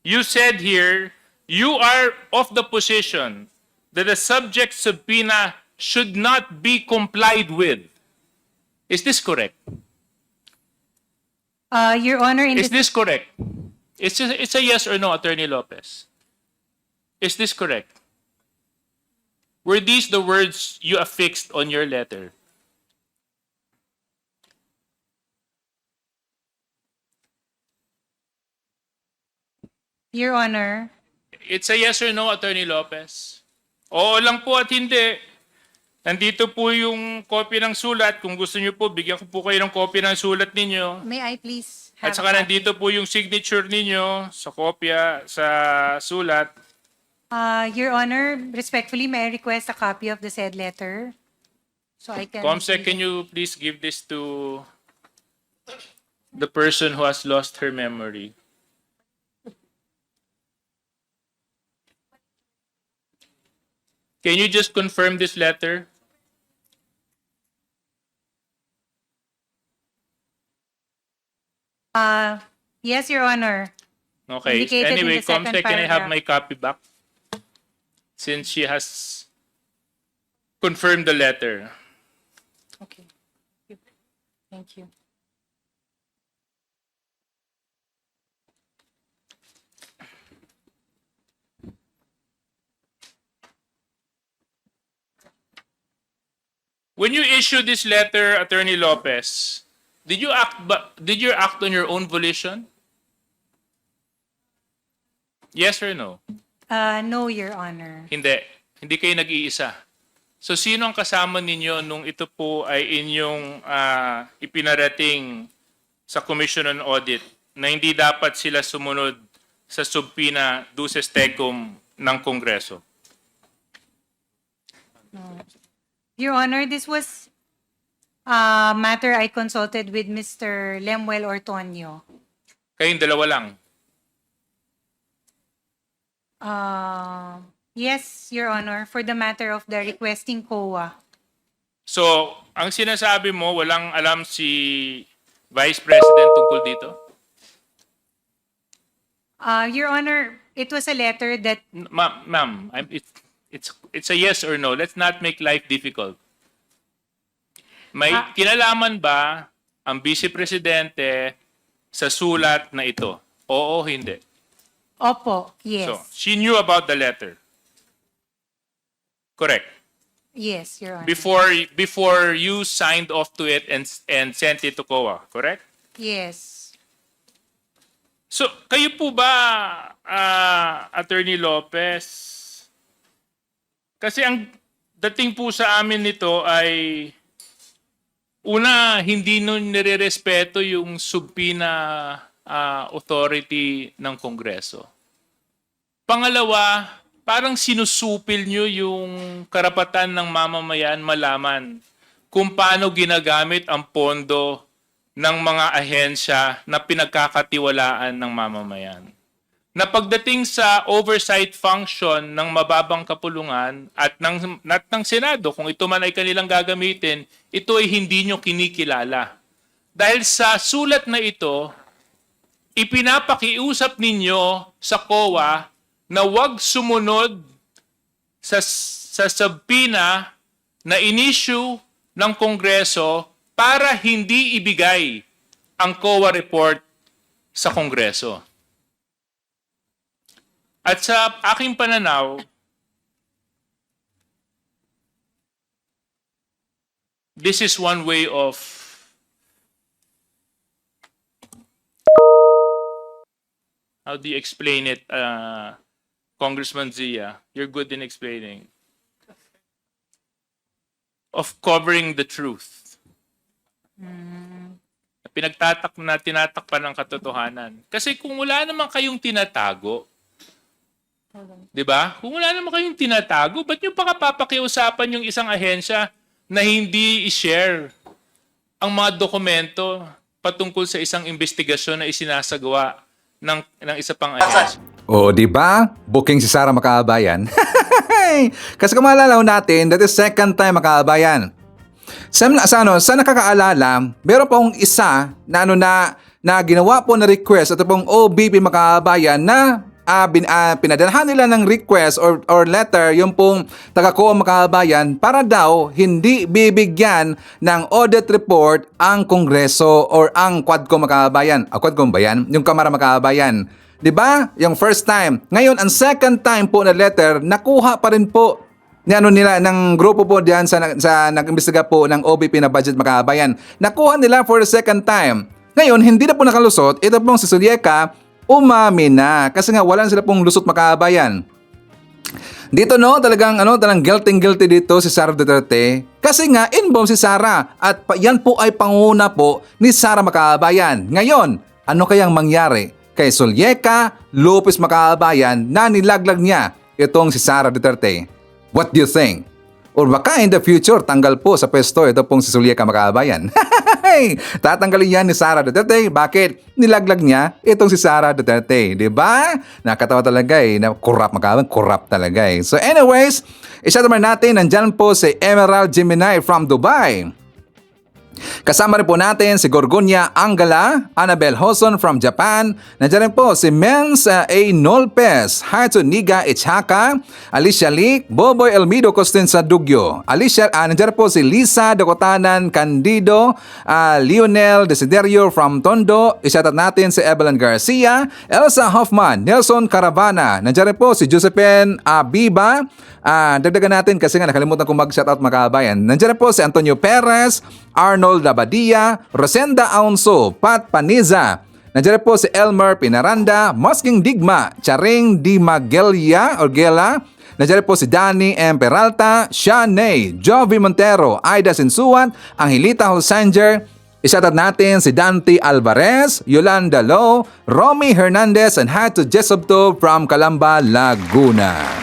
you said here, you are of the position that the subject subpoena should not be complied with. Is this correct? Your Honor, Is this correct? It's a yes or no, Attorney Lopez. Is this correct? Were these the words you affixed on your letter? Your Honor, It's a yes or no, Attorney Lopez. Oo lang po at hindi. Nandito po yung copy ng sulat. Kung gusto niyo po, bigyan ko po kayo ng copy ng sulat ninyo. may I please At have saka a copy? nandito po yung signature ninyo sa kopya, sa sulat. Your Honor, respectfully, may I request a copy of the said letter? So I can... Comsec, can you please give this to the person who has lost her memory? Can you just confirm this letter? Yes, Your Honor. Okay. Indicated in Anyway, the second Comsec, can I have paragraph. my copy back? Since she has confirmed the letter. Okay. Thank you. When you issued this letter, Attorney Lopez, did you act on your own volition? Yes or no? No, Your Honor. Hindi. Hindi kayo nag-iisa. So sino ang kasama ninyo nung ito po ay inyong ipinarating sa Commission on Audit na hindi dapat sila sumunod sa subpoena duces tecum ng Kongreso? Your Honor, this was a matter I consulted with Mr. Lemuel Ortonio. Kayong dalawa lang. Yes, Your Honor, for the matter of the requesting COA. So, ang sinasabi mo, walang alam si Vice President tungkol dito? Your Honor, it was a letter that... Ma'am, it's a yes or no. Let's not make life difficult. May kinalaman ba ang Vice Presidente sa sulat na ito? Oo, hindi. Opo, yes. So, she knew about the letter. Correct. Yes, Your Honor. Before you signed off to it and sent it to COA, correct? Yes. So, kayo po ba, Attorney Lopez, kasi ang dating po sa amin nito ay, una, hindi nun nire-respeto yung subpoena authority ng Kongreso. Pangalawa, parang sinusupil nyo yung karapatan ng mamamayan malaman kung paano ginagamit ang pondo ng mga ahensya na pinagkakatiwalaan ng mamamayan. Na pagdating sa oversight function ng mababang kapulungan at ng Senado, kung ito man ay kanilang gagamitin, ito ay hindi nyo kinikilala. Dahil sa sulat na ito, ipinapakiusap ninyo sa COA na wag sumunod sa subpoena na inisyu ng Kongreso para hindi ibigay ang COA report sa Kongreso. At sa aking pananaw, this is one way of how do you explain it, Congressman Zia? You're good in explaining. Of covering the truth. Tinatakpan ng katotohanan. Kasi kung wala naman kayong tinatago, di ba? Kung wala naman kayong tinatago, ba't nyo pa papakiusapan yung isang ahensya na hindi i-share ang mga dokumento patungkol sa isang investigasyon na isinasagawa ng isa pang ahensya? O, di ba? Booking si Sara Makabayan. Kasi kung maalala natin, that is second time Makabayan. Sa nakakaalala, meron pong isa na ginawa po na request at pong OBP Makabayan na pinadalhan nila ng request or letter yung pong taga-COA Makabayan para daw hindi bibigyan ng audit report ang Kongreso or ang Quadcom Makabayan. Quadcom ba yan? Yung Kamara Makabayan. Diba? Yung first time. Ngayon, ang second time po na letter, nakuha pa rin po ng grupo po diyan sa nag-imbestiga po ng OBP na Budget Makabayan. Nakuha nila for the second time. Ngayon, hindi na po nakalusot. Ito pong si Sulyeca, umami na. Kasi nga, wala sila pong lusot Makabayan. Dito talagang guilty dito si Sara Duterte. Kasi nga, involved si Sara. At yan po ay panguna po ni Sara Makabayan. Ngayon, ano kayang mangyari kay Sulyeca Lopez Makabayan na nilaglag niya itong si Sara Duterte? What do you think? Or baka in the future, tanggal po sa pwesto ito pong si Sulyeca Makabayan. Tatanggalin yan ni Sara Duterte. Bakit? Nilaglag niya itong si Sara Duterte. Diba? Nakatawa talaga na Makabayan, corrupt talaga So anyways, isa naman natin, nandyan po si Emerald Gemini from Dubai. Kasama rin po natin si Gorgonia Angala, Annabel Hoson from Japan. Nandiyan rin po si Menz A. Nolpes, Hato Niga Ichaka, Alicia Lee, Boboy Elmido Costin sa Dugyo. Nandiyan po si Lisa Dakotanan Candido, Lionel Desiderio from Tondo. Isatat natin si Evelyn Garcia, Elsa Hoffman, Nelson Caravana. Nandiyan rin po si Josephine Abiba. Dagdagan natin kasi nga nakalimutan kong mag-shoutout Makabayan. Nandiyan rin po si Antonio Perez, Arnold Labadia, Rosenda Aunso, Pat Paniza. Nandiyan rin po si Elmer Pinaranda, Mosking Digma, Charing Di Magelia or Gela. Nandiyan rin po si Danny M. Peralta, Shanae, Jovi Montero, Aida Sinsuan, Angelita Holsanger. Isatat natin si Dante Alvarez, Yolanda Lo, Romy Hernandez, and Hato Jessobto from Calamba, Laguna.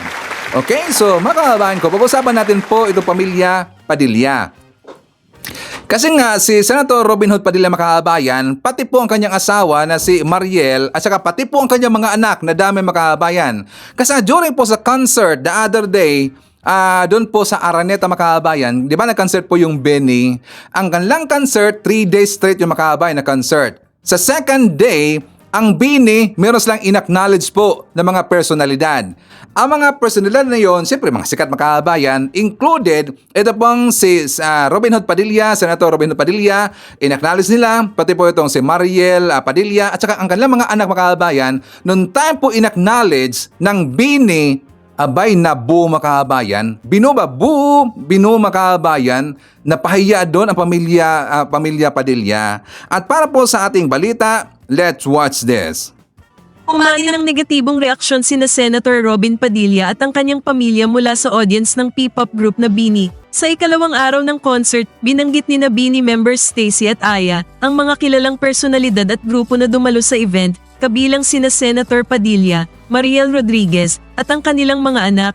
Okay, so mga kababayan ko, pag-usapan natin po itong pamilya Padilla. Kasi nga si Senator Robin Hood Padilla Makabayan, pati po ang kanyang asawa na si Mariel at saka pati po ang kanyang mga anak na dami Makabayan. Kasi during po sa concert the other day, doon po sa Araneta Makabayan, di ba nag-concert po yung Benny? Ang kanilang concert, 3 days straight yung Makabayan na concert. Sa second day, ang Bini, meron silang in-acknowledge po ng mga personalidad. Ang mga personalidad na yon, siyempre mga sikat Makabayan, included, ito pong si Robin Hood Padilla, Senator Robin Hood Padilla, in-acknowledge nila, pati po itong si Mariel Padilla, at saka ang kanilang mga anak Makabayan, noong time po in-acknowledge ng Bini, abay na buo Makabayan, binu Makabayan, napahiya doon ang pamilya Padilla. At para po sa ating balita, let's watch this. Umani ng negatibong reaksyon sina Senator Robin Padilla at ang kanyang pamilya mula sa audience ng P-pop group na Bini. Sa ikalawang araw ng concert, binanggit ni na Bini members Stacy at Aya ang mga kilalang personalidad at grupo na dumalo sa event, kabilang sina Senator Padilla, Mariel Rodriguez, at ang kanilang mga anak.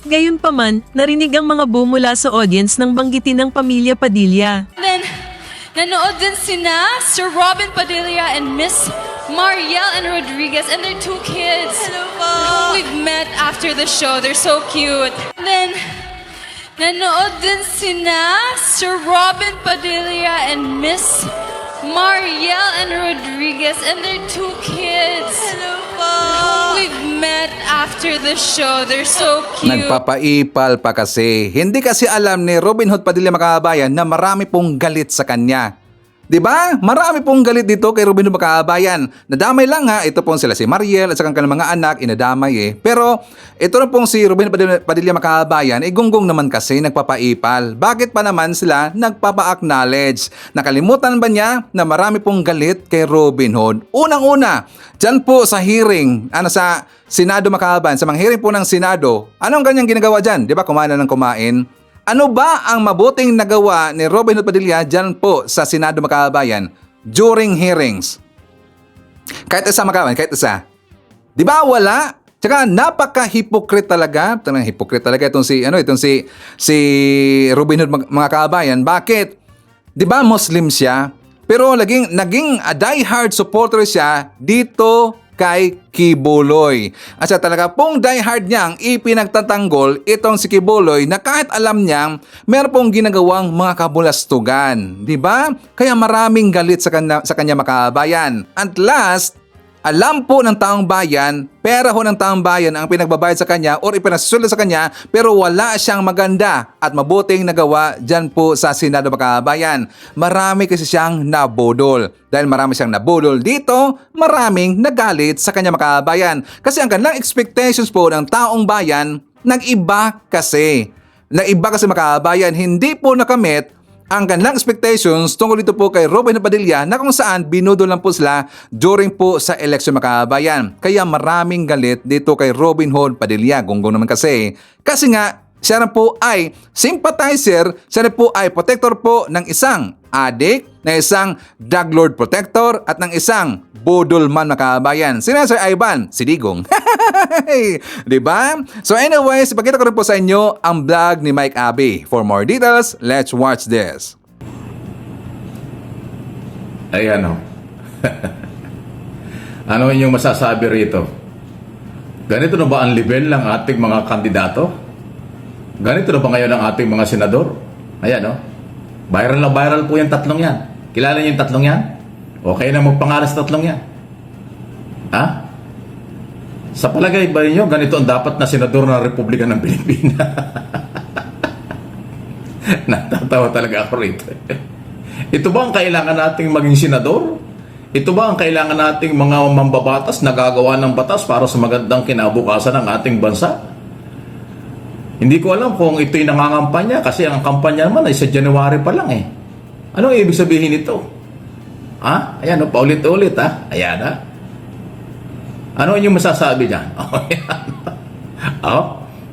Gayunpaman, narinig ang mga boo mula sa audience nang banggitin ng pamilya Padilla. Then, nanood din sina Sir Robin Padilla and Miss Mariel and Rodriguez and their 2 kids. Hello po. Whom we've met after the show. They're so cute. Then, nanood din sina Sir Robin Padilla and Miss Mariel and Rodriguez and their 2 kids. Hello po. Whom we've met after after the show. They're so cute. Nagpapaipal pa kasi. Hindi kasi alam ni Robin Hood Padilla mga kababayan na marami pong galit sa kanya. 'Di ba? Marami pong galit dito kay Robin Hood mga kababayan. Nadamay lang ha, ito pong sila si Mariel at saka kanilang mga anak, inadamay eh. Pero ito na pong si Robin Hood Padilla mga kababayan, gunggong naman kasi nagpapaipal. Bakit pa naman sila nagpapa-acknowledge? Nakalimutan ba niya na marami pong galit kay Robin Hood? Unang-una, dyan po sa hearing, sa Senado mga kababayan, sa mga hearing po ng Senado, anong kanyang ginagawa dyan? 'Di ba? Kumain na ng kumain. Ano ba ang mabuting nagawa ni Robin Hood Padilla dyan po sa Senado mga kababayan during hearings? Kahit isa mga kababayan, kahit isa. Di ba wala? Tsaka napaka-hypocrite talaga. Hypocrite talaga itong si Robin Hood mga kababayan. Bakit? Di ba Muslim siya? Pero naging a die-hard supporter siya dito kay Kibuloy. At siya talaga pong diehard niyang ipinagtatanggol itong si Kibuloy na kahit alam niyang meron pong ginagawang mga kabulastugan. Diba? Kaya maraming galit sa kanya mga kababayan. At last, alam po ng taong bayan, pera ho ng taong bayan ang pinagbabayad sa kanya or ipinasusulat sa kanya pero wala siyang maganda at mabuting nagawa dyan po sa Senado mga kababayan. Marami kasi siyang nabudol. Dahil marami siyang nabudol dito, maraming nagalit sa kanya mga kababayan. Kasi ang kanilang expectations po ng taong bayan, nag-iba kasi. Nag-iba kasi mga kababayan, hindi po nakamit ang kanilang expectations tungkol dito po kay Robin Hood Padilla na kung saan binudol lang po sila during po sa election mga kababayan. Kaya maraming galit dito kay Robin Hood Padilla. Gunggong naman kasi. Kasi nga, siya rin po ay sympathizer, siya rin po ay protector po ng isang adik, na isang drug lord protector at ng isang budolman mga kababayan. Si Sir Ivan, si Digong. Diba? So anyways, ipakita ko rin po sa inyo ang vlog ni Mike Abbey. For more details, let's watch this. Ayan o. Ano inyong masasabi rito? Ganito na ba ang level ng ating mga kandidato? Ganito na ba ngayon ang ating mga senador? Ayan o. Viral na viral po yung tatlong yan. Kilala niyo yung tatlong yan? Okay na magpangalan sa tatlong yan. Ha? Sa palagay ba niyo, ganito ang dapat na senador ng Republika ng Pilipinas? Natatawa talaga ako rito. Ito ba ang kailangan nating maging senador? Ito ba ang kailangan nating mga mambabatas na gagawa ng batas para sa magandang kinabukasan ng ating bansa? Hindi ko alam kung ito'y nangangampanya kasi ang kampanya naman ay sa January pa lang eh. Anong ibig sabihin nito? Ha? Ayan, paulit-ulit ha? Ayan ha? Ano inyong masasabi dyan?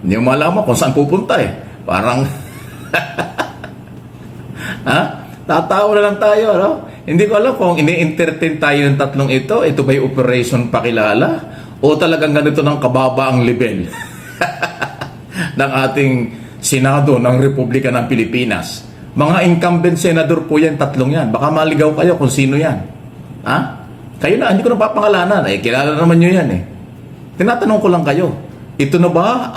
Hindi mo malaman kung saan pupunta eh. Parang ha? Tatawa na lang tayo, ano? Hindi ko alam kung ini-entertain tayo ng tatlong ito. Ito ba'y operation pakilala? O talagang ganito ng kababa ang level ng ating Senado ng Republika ng Pilipinas? Mga incumbent senador po yan, tatlong yan. Baka maligaw kayo kung sino yan. Ha? Kayo na, hindi ko na papangalanan. Eh, kilala naman nyo yan eh. Tinatanong ko lang kayo, ito na ba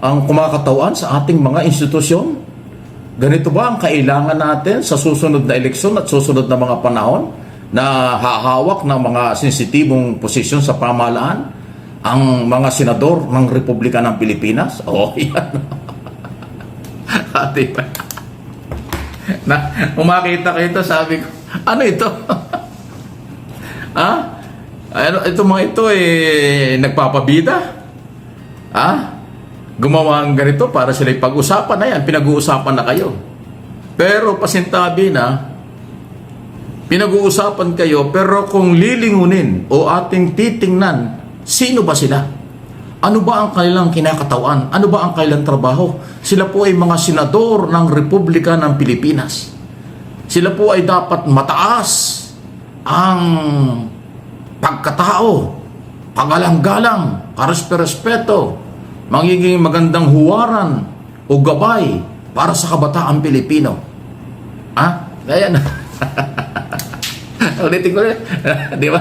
ang kumakatawan sa ating mga institusyon? Ganito ba ang kailangan natin sa susunod na eleksyon at susunod na mga panahon na hahawak ng mga sensitibong posisyon sa pamahalaan ang mga senador ng Republika ng Pilipinas? Oh, yan. Ate, na umakita ko ito, sabi ko, ano ito? Ha? Ano, ito mga ito nagpapabida? Ha? Gumawa ng ganito para sila pag-usapan na yan, pinag-uusapan na kayo. Pero pasintabi na, pinag-uusapan kayo, pero kung lilingunin o ating titingnan, sino ba sila? Ano ba ang kanilang kinakatawan? Ano ba ang kanilang trabaho? Sila po ay mga senador ng Republika ng Pilipinas. Sila po ay dapat mataas ang pagkatao, kagalang-galang, karespeto, magiging magandang huwaran o gabay para sa kabataan Pilipino. Ha? Ayan. Ulitin ko rin. Di ba?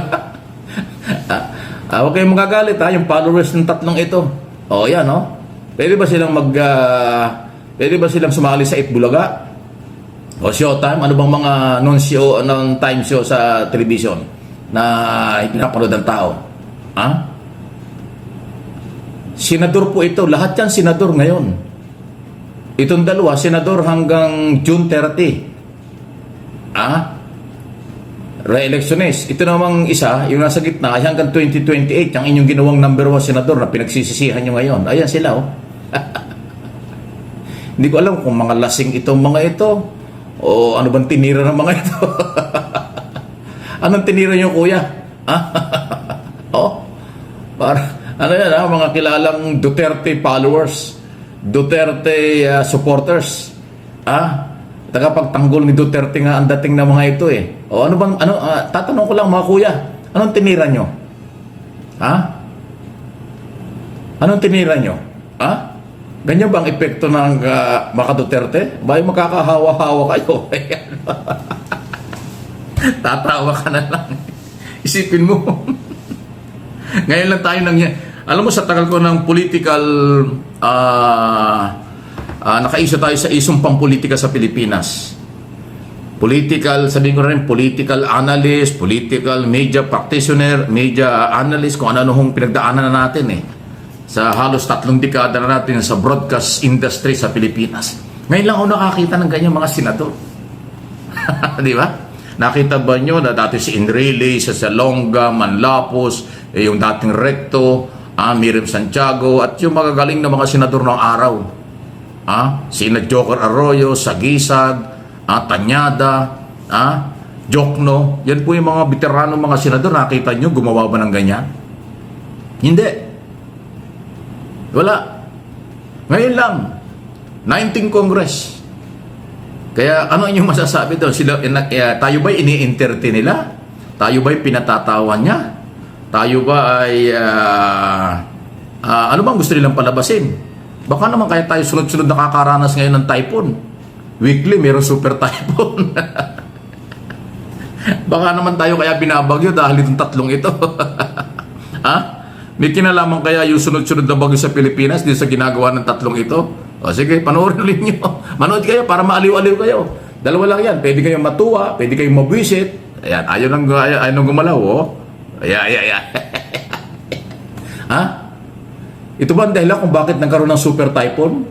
Huwag kayong magagalit ha, yung followers ng tatlong ito. O yan o. Pwede ba silang pwede ba silang sumali sa Itbulaga? O Showtime? Ano bang mga non-show, non-time show sa television na ipinapanood ng tao? Ha? Senador po ito. Lahat yan senador ngayon. Itong dalawa, senador hanggang June 30. Re-electionist. Ito namang isa, yung nasa gitna, ay hanggang 2028, ang inyong ginawang number 1 senador na pinagsisisihan nyo ngayon. Ayan sila, oh. Hindi ko alam kung mga lasing itong mga ito o ano bang tinira ng mga ito. Anong tinira nyo, kuya? Oh, ano yan, mga kilalang Duterte followers, Duterte supporters. Tagapagtanggol ni Duterte nga ang dating na mga ito eh. O ano bang, tatanong ko lang mga kuya, anong tinira nyo? Anong tinira nyo? Ganyan bang epekto ng mga Duterte? Ba'y makakahawa-hawa kayo? Tatawa ka na lang. Isipin mo. Ngayon lang tayo alam mo, sa tagal ko ng political, nakaisa tayo sa isang pampolitika sa Pilipinas. Political, sabihin ko rin, political analyst, political media practitioner, media analyst, kung ano hong pinagdaanan na natin eh. Sa halos 3 dekada na natin sa broadcast industry sa Pilipinas. Ngayon lang ako nakakita ng ganyan mga senador. Di ba? Nakita ba nyo na dati si Enrile, sa Salonga, Manlapos, yung dating Recto, Miriam Santiago, at yung magagaling na mga senador ng araw. Sina Joker Arroyo, Sagisag, Tanyada, Jokno. Yan po yung mga veterano mga senador. Nakita nyo, gumawa ba ng ganyan? Hindi. Wala. Ngayon lang, 19 Congress. Kaya ano yung masasabi doon? Tayo ba'y ini-entertain nila? Tayo ba'y pinatatawan niya? Tayo ba ay ano bang gusto nilang palabasin? Baka naman kaya tayo sunod-sunod nakakaranas ngayon ng typhoon. Weekly, mayroong super typhoon. Baka naman tayo kaya binabagyo dahil itong 3 ito. May kinalaman kaya yung sunod-sunod na bagyo sa Pilipinas dito sa ginagawa ng 3 ito? O sige, panoorin ulit nyo. Manood kayo para maaliw-aliw kayo. Dalawa lang yan. Pwede kayong matuwa, pwede kayong mabwisit. Ayan, ayaw nang gumalaw, oh. Ayan. Ito ba ang dahilan kung bakit nagkaroon ng super typhoon?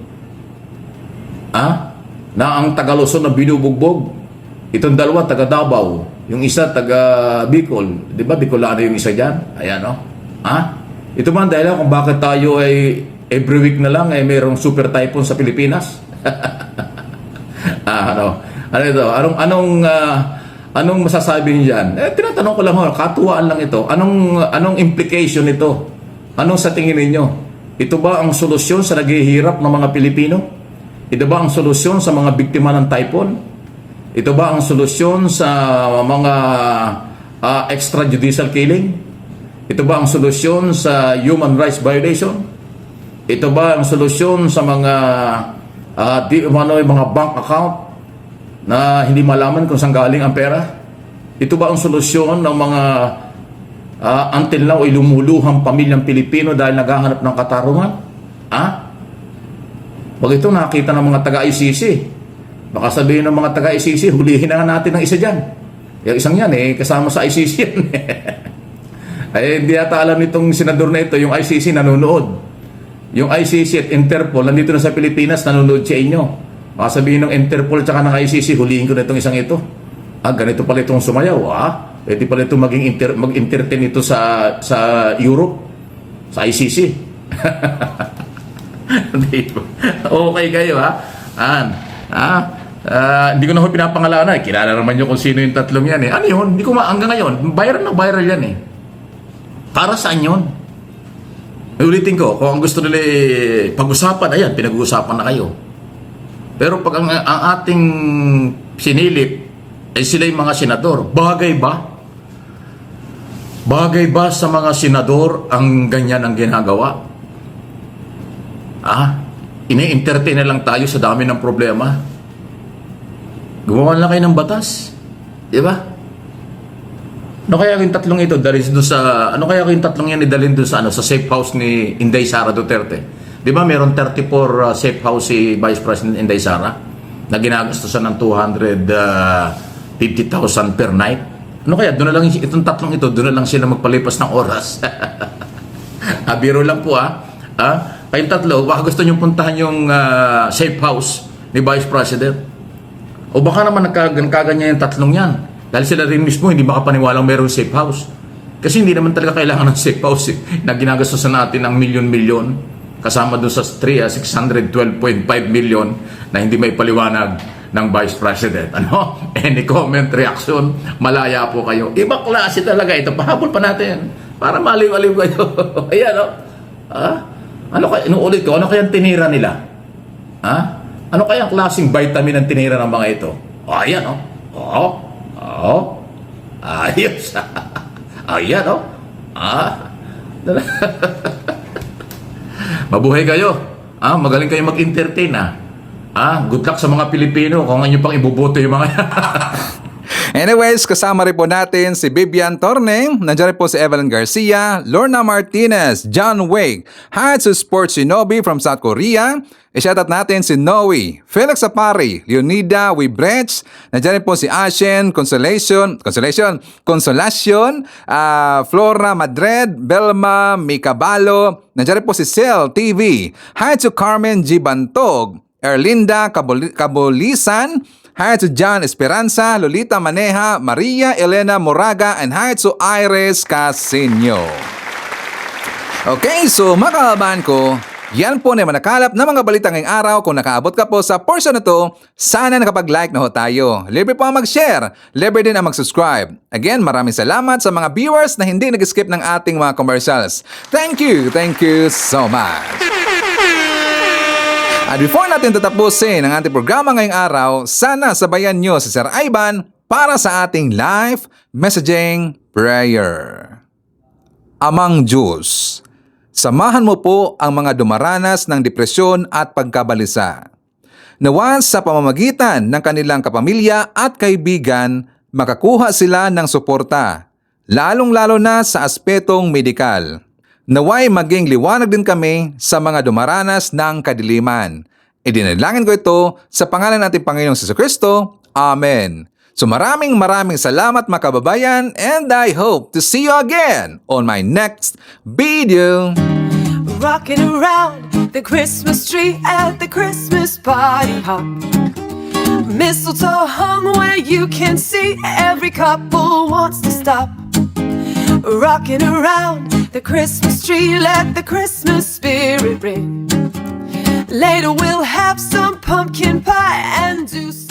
Na ang taga Luzon na binubugbog. Itong dalawa, taga Davao. Yung isa, taga Bicol. Di ba, Bicolano yung isa dyan? Ayan, oh. Ito ba ang dahilan kung bakit tayo ay every week na lang ay mayroong super typhoon sa Pilipinas? Ano ito? Anong masasabi niyo dyan? Tinatanong ko lang, katuwaan lang ito. Anong implication nito? Anong sa tingin ninyo? Ito ba ang solusyon sa naghihirap ng mga Pilipino? Ito ba ang solusyon sa mga biktima ng typhoon? Ito ba ang solusyon sa mga extrajudicial killing? Ito ba ang solusyon sa human rights violation? Ito ba ang solusyon sa mga mga bank account na hindi malaman kung saan galing ang pera? Ito ba ang solusyon ng mga until now ay lumuluhang pamilyang Pilipino dahil naghahanap ng katarungan? Pag ito nakita ng mga taga-ICC, baka sabihin ng mga taga-ICC, hulihin na natin ng isa dyan. Yung isang yan kasama sa ICC yan. Hindi ata alam nitong senador na ito, yung ICC nanonood. Yung ICC at Interpol, nandito na sa Pilipinas, nanonood sa inyo. Baka sabihin ng Interpol at ng ICC, hulihin ko na itong isang ito. Ganito pala itong sumayaw. Pwede pala itong mag-entertain ito sa Europe, sa ICC. Okay kayo, hindi ko na ho pinapangalanan. Kilala naman nyo kung sino yung 3 yan. Ano yun? Hindi ko hanggang ngayon, viral na viral yan Para saan yun? Ulitin ko, kung ang gusto nila pag-usapan, ayan, pinag-uusapan na kayo. Pero pag ang ating sinilip ay sila yung mga senador, bagay ba? Bagay ba sa mga senador ang ganyan ang ginagawa? Ini-entertain na lang tayo sa dami ng problema. Gumawa lang kayo ng batas. Di ba? Ano kaya yung 3 ito dalhin doon sa idalhin doon sa sa safe house ni Inday Sara Duterte? 'Di ba meron 34 safe house si Vice President Inday Sara na ginagastusan ng 250,000 per night? Ano kaya doon na lang itong 3 ito, doon na lang sila magpalipas ng oras. Biro lang po Kayong tatlo, baka gusto nyo puntahan yung safe house ni Vice President. O baka naman nagkaganyan yung tatlong yan. Dahil sila rin mismo hindi makapaniwalang mayroong safe house. Kasi hindi naman talaga kailangan ng safe house na ginagastosan natin ng milyon-milyon. Kasama dun sa 612.5 million na hindi may paliwanag ng Vice President. Ano? Any comment, reaction, malaya po kayo. Ibang klase talaga ito. Pahabol pa natin para maliw-aliw kayo. Ayan, no? Ano kaya, inuulit ko, ano kaya tinira nila? Ano kaya ang klaseng vitamin ang tinira ng mga ito? Ayan, no? Ayos. Ayan, no? Mabuhay kayo. Magaling kayo mag-entertain, good luck sa mga Pilipino kung ano pang ibuboto yung mga Anyways, kasama rin po natin si Vivian Torne, nandiyan rin po si Evelyn Garcia, Lorna Martinez, John Wake, Hatsu Sports Shinobi from South Korea, i-shoutout natin si Noe, Felix Apari, Leonida Wibrech, nandiyan rin po si Ashen, Consolacion, Flora Madrid, Belma Mikabalo, nandiyan rin po si Cel TV, Hatsu Carmen G. Bantog, Erlinda Kabulisan, hi to John Esperanza, Lolita Maneja, Maria Elena Moraga, and hi to Iris Casino. Okay, so mga kababayan ko, yan po na manakalap na mga balita ngayong araw. Kung nakaabot ka po sa portion na to, sana nakapag-like na ho tayo. Libre po ang mag-share, libre din ang mag-subscribe. Again, maraming salamat sa mga viewers na hindi nag-skip ng ating mga commercials. Thank you so much. At before natin tatapusin ang ating programa ngayong araw, sana sabayan nyo si Sir Ivan para sa ating live messaging prayer. Amang Diyos, samahan mo po ang mga dumaranas ng depresyon at pagkabalisa. Nawa sa pamamagitan ng kanilang kapamilya at kaibigan, makakuha sila ng suporta, lalong-lalo na sa aspetong medikal. Naway maging liwanag din kami sa mga dumaranas ng kadiliman. Idinalangin ko ito sa pangalan nating Panginoong Jesucristo. Amen. So maraming salamat mga kababayan, and I hope to see you again on my next video. Rocking around the Christmas tree at the Christmas party hop. Mistletoe hung where you can see every couple wants to stop. Rocking around the Christmas tree, let the Christmas spirit ring. Later we'll have some pumpkin pie and do some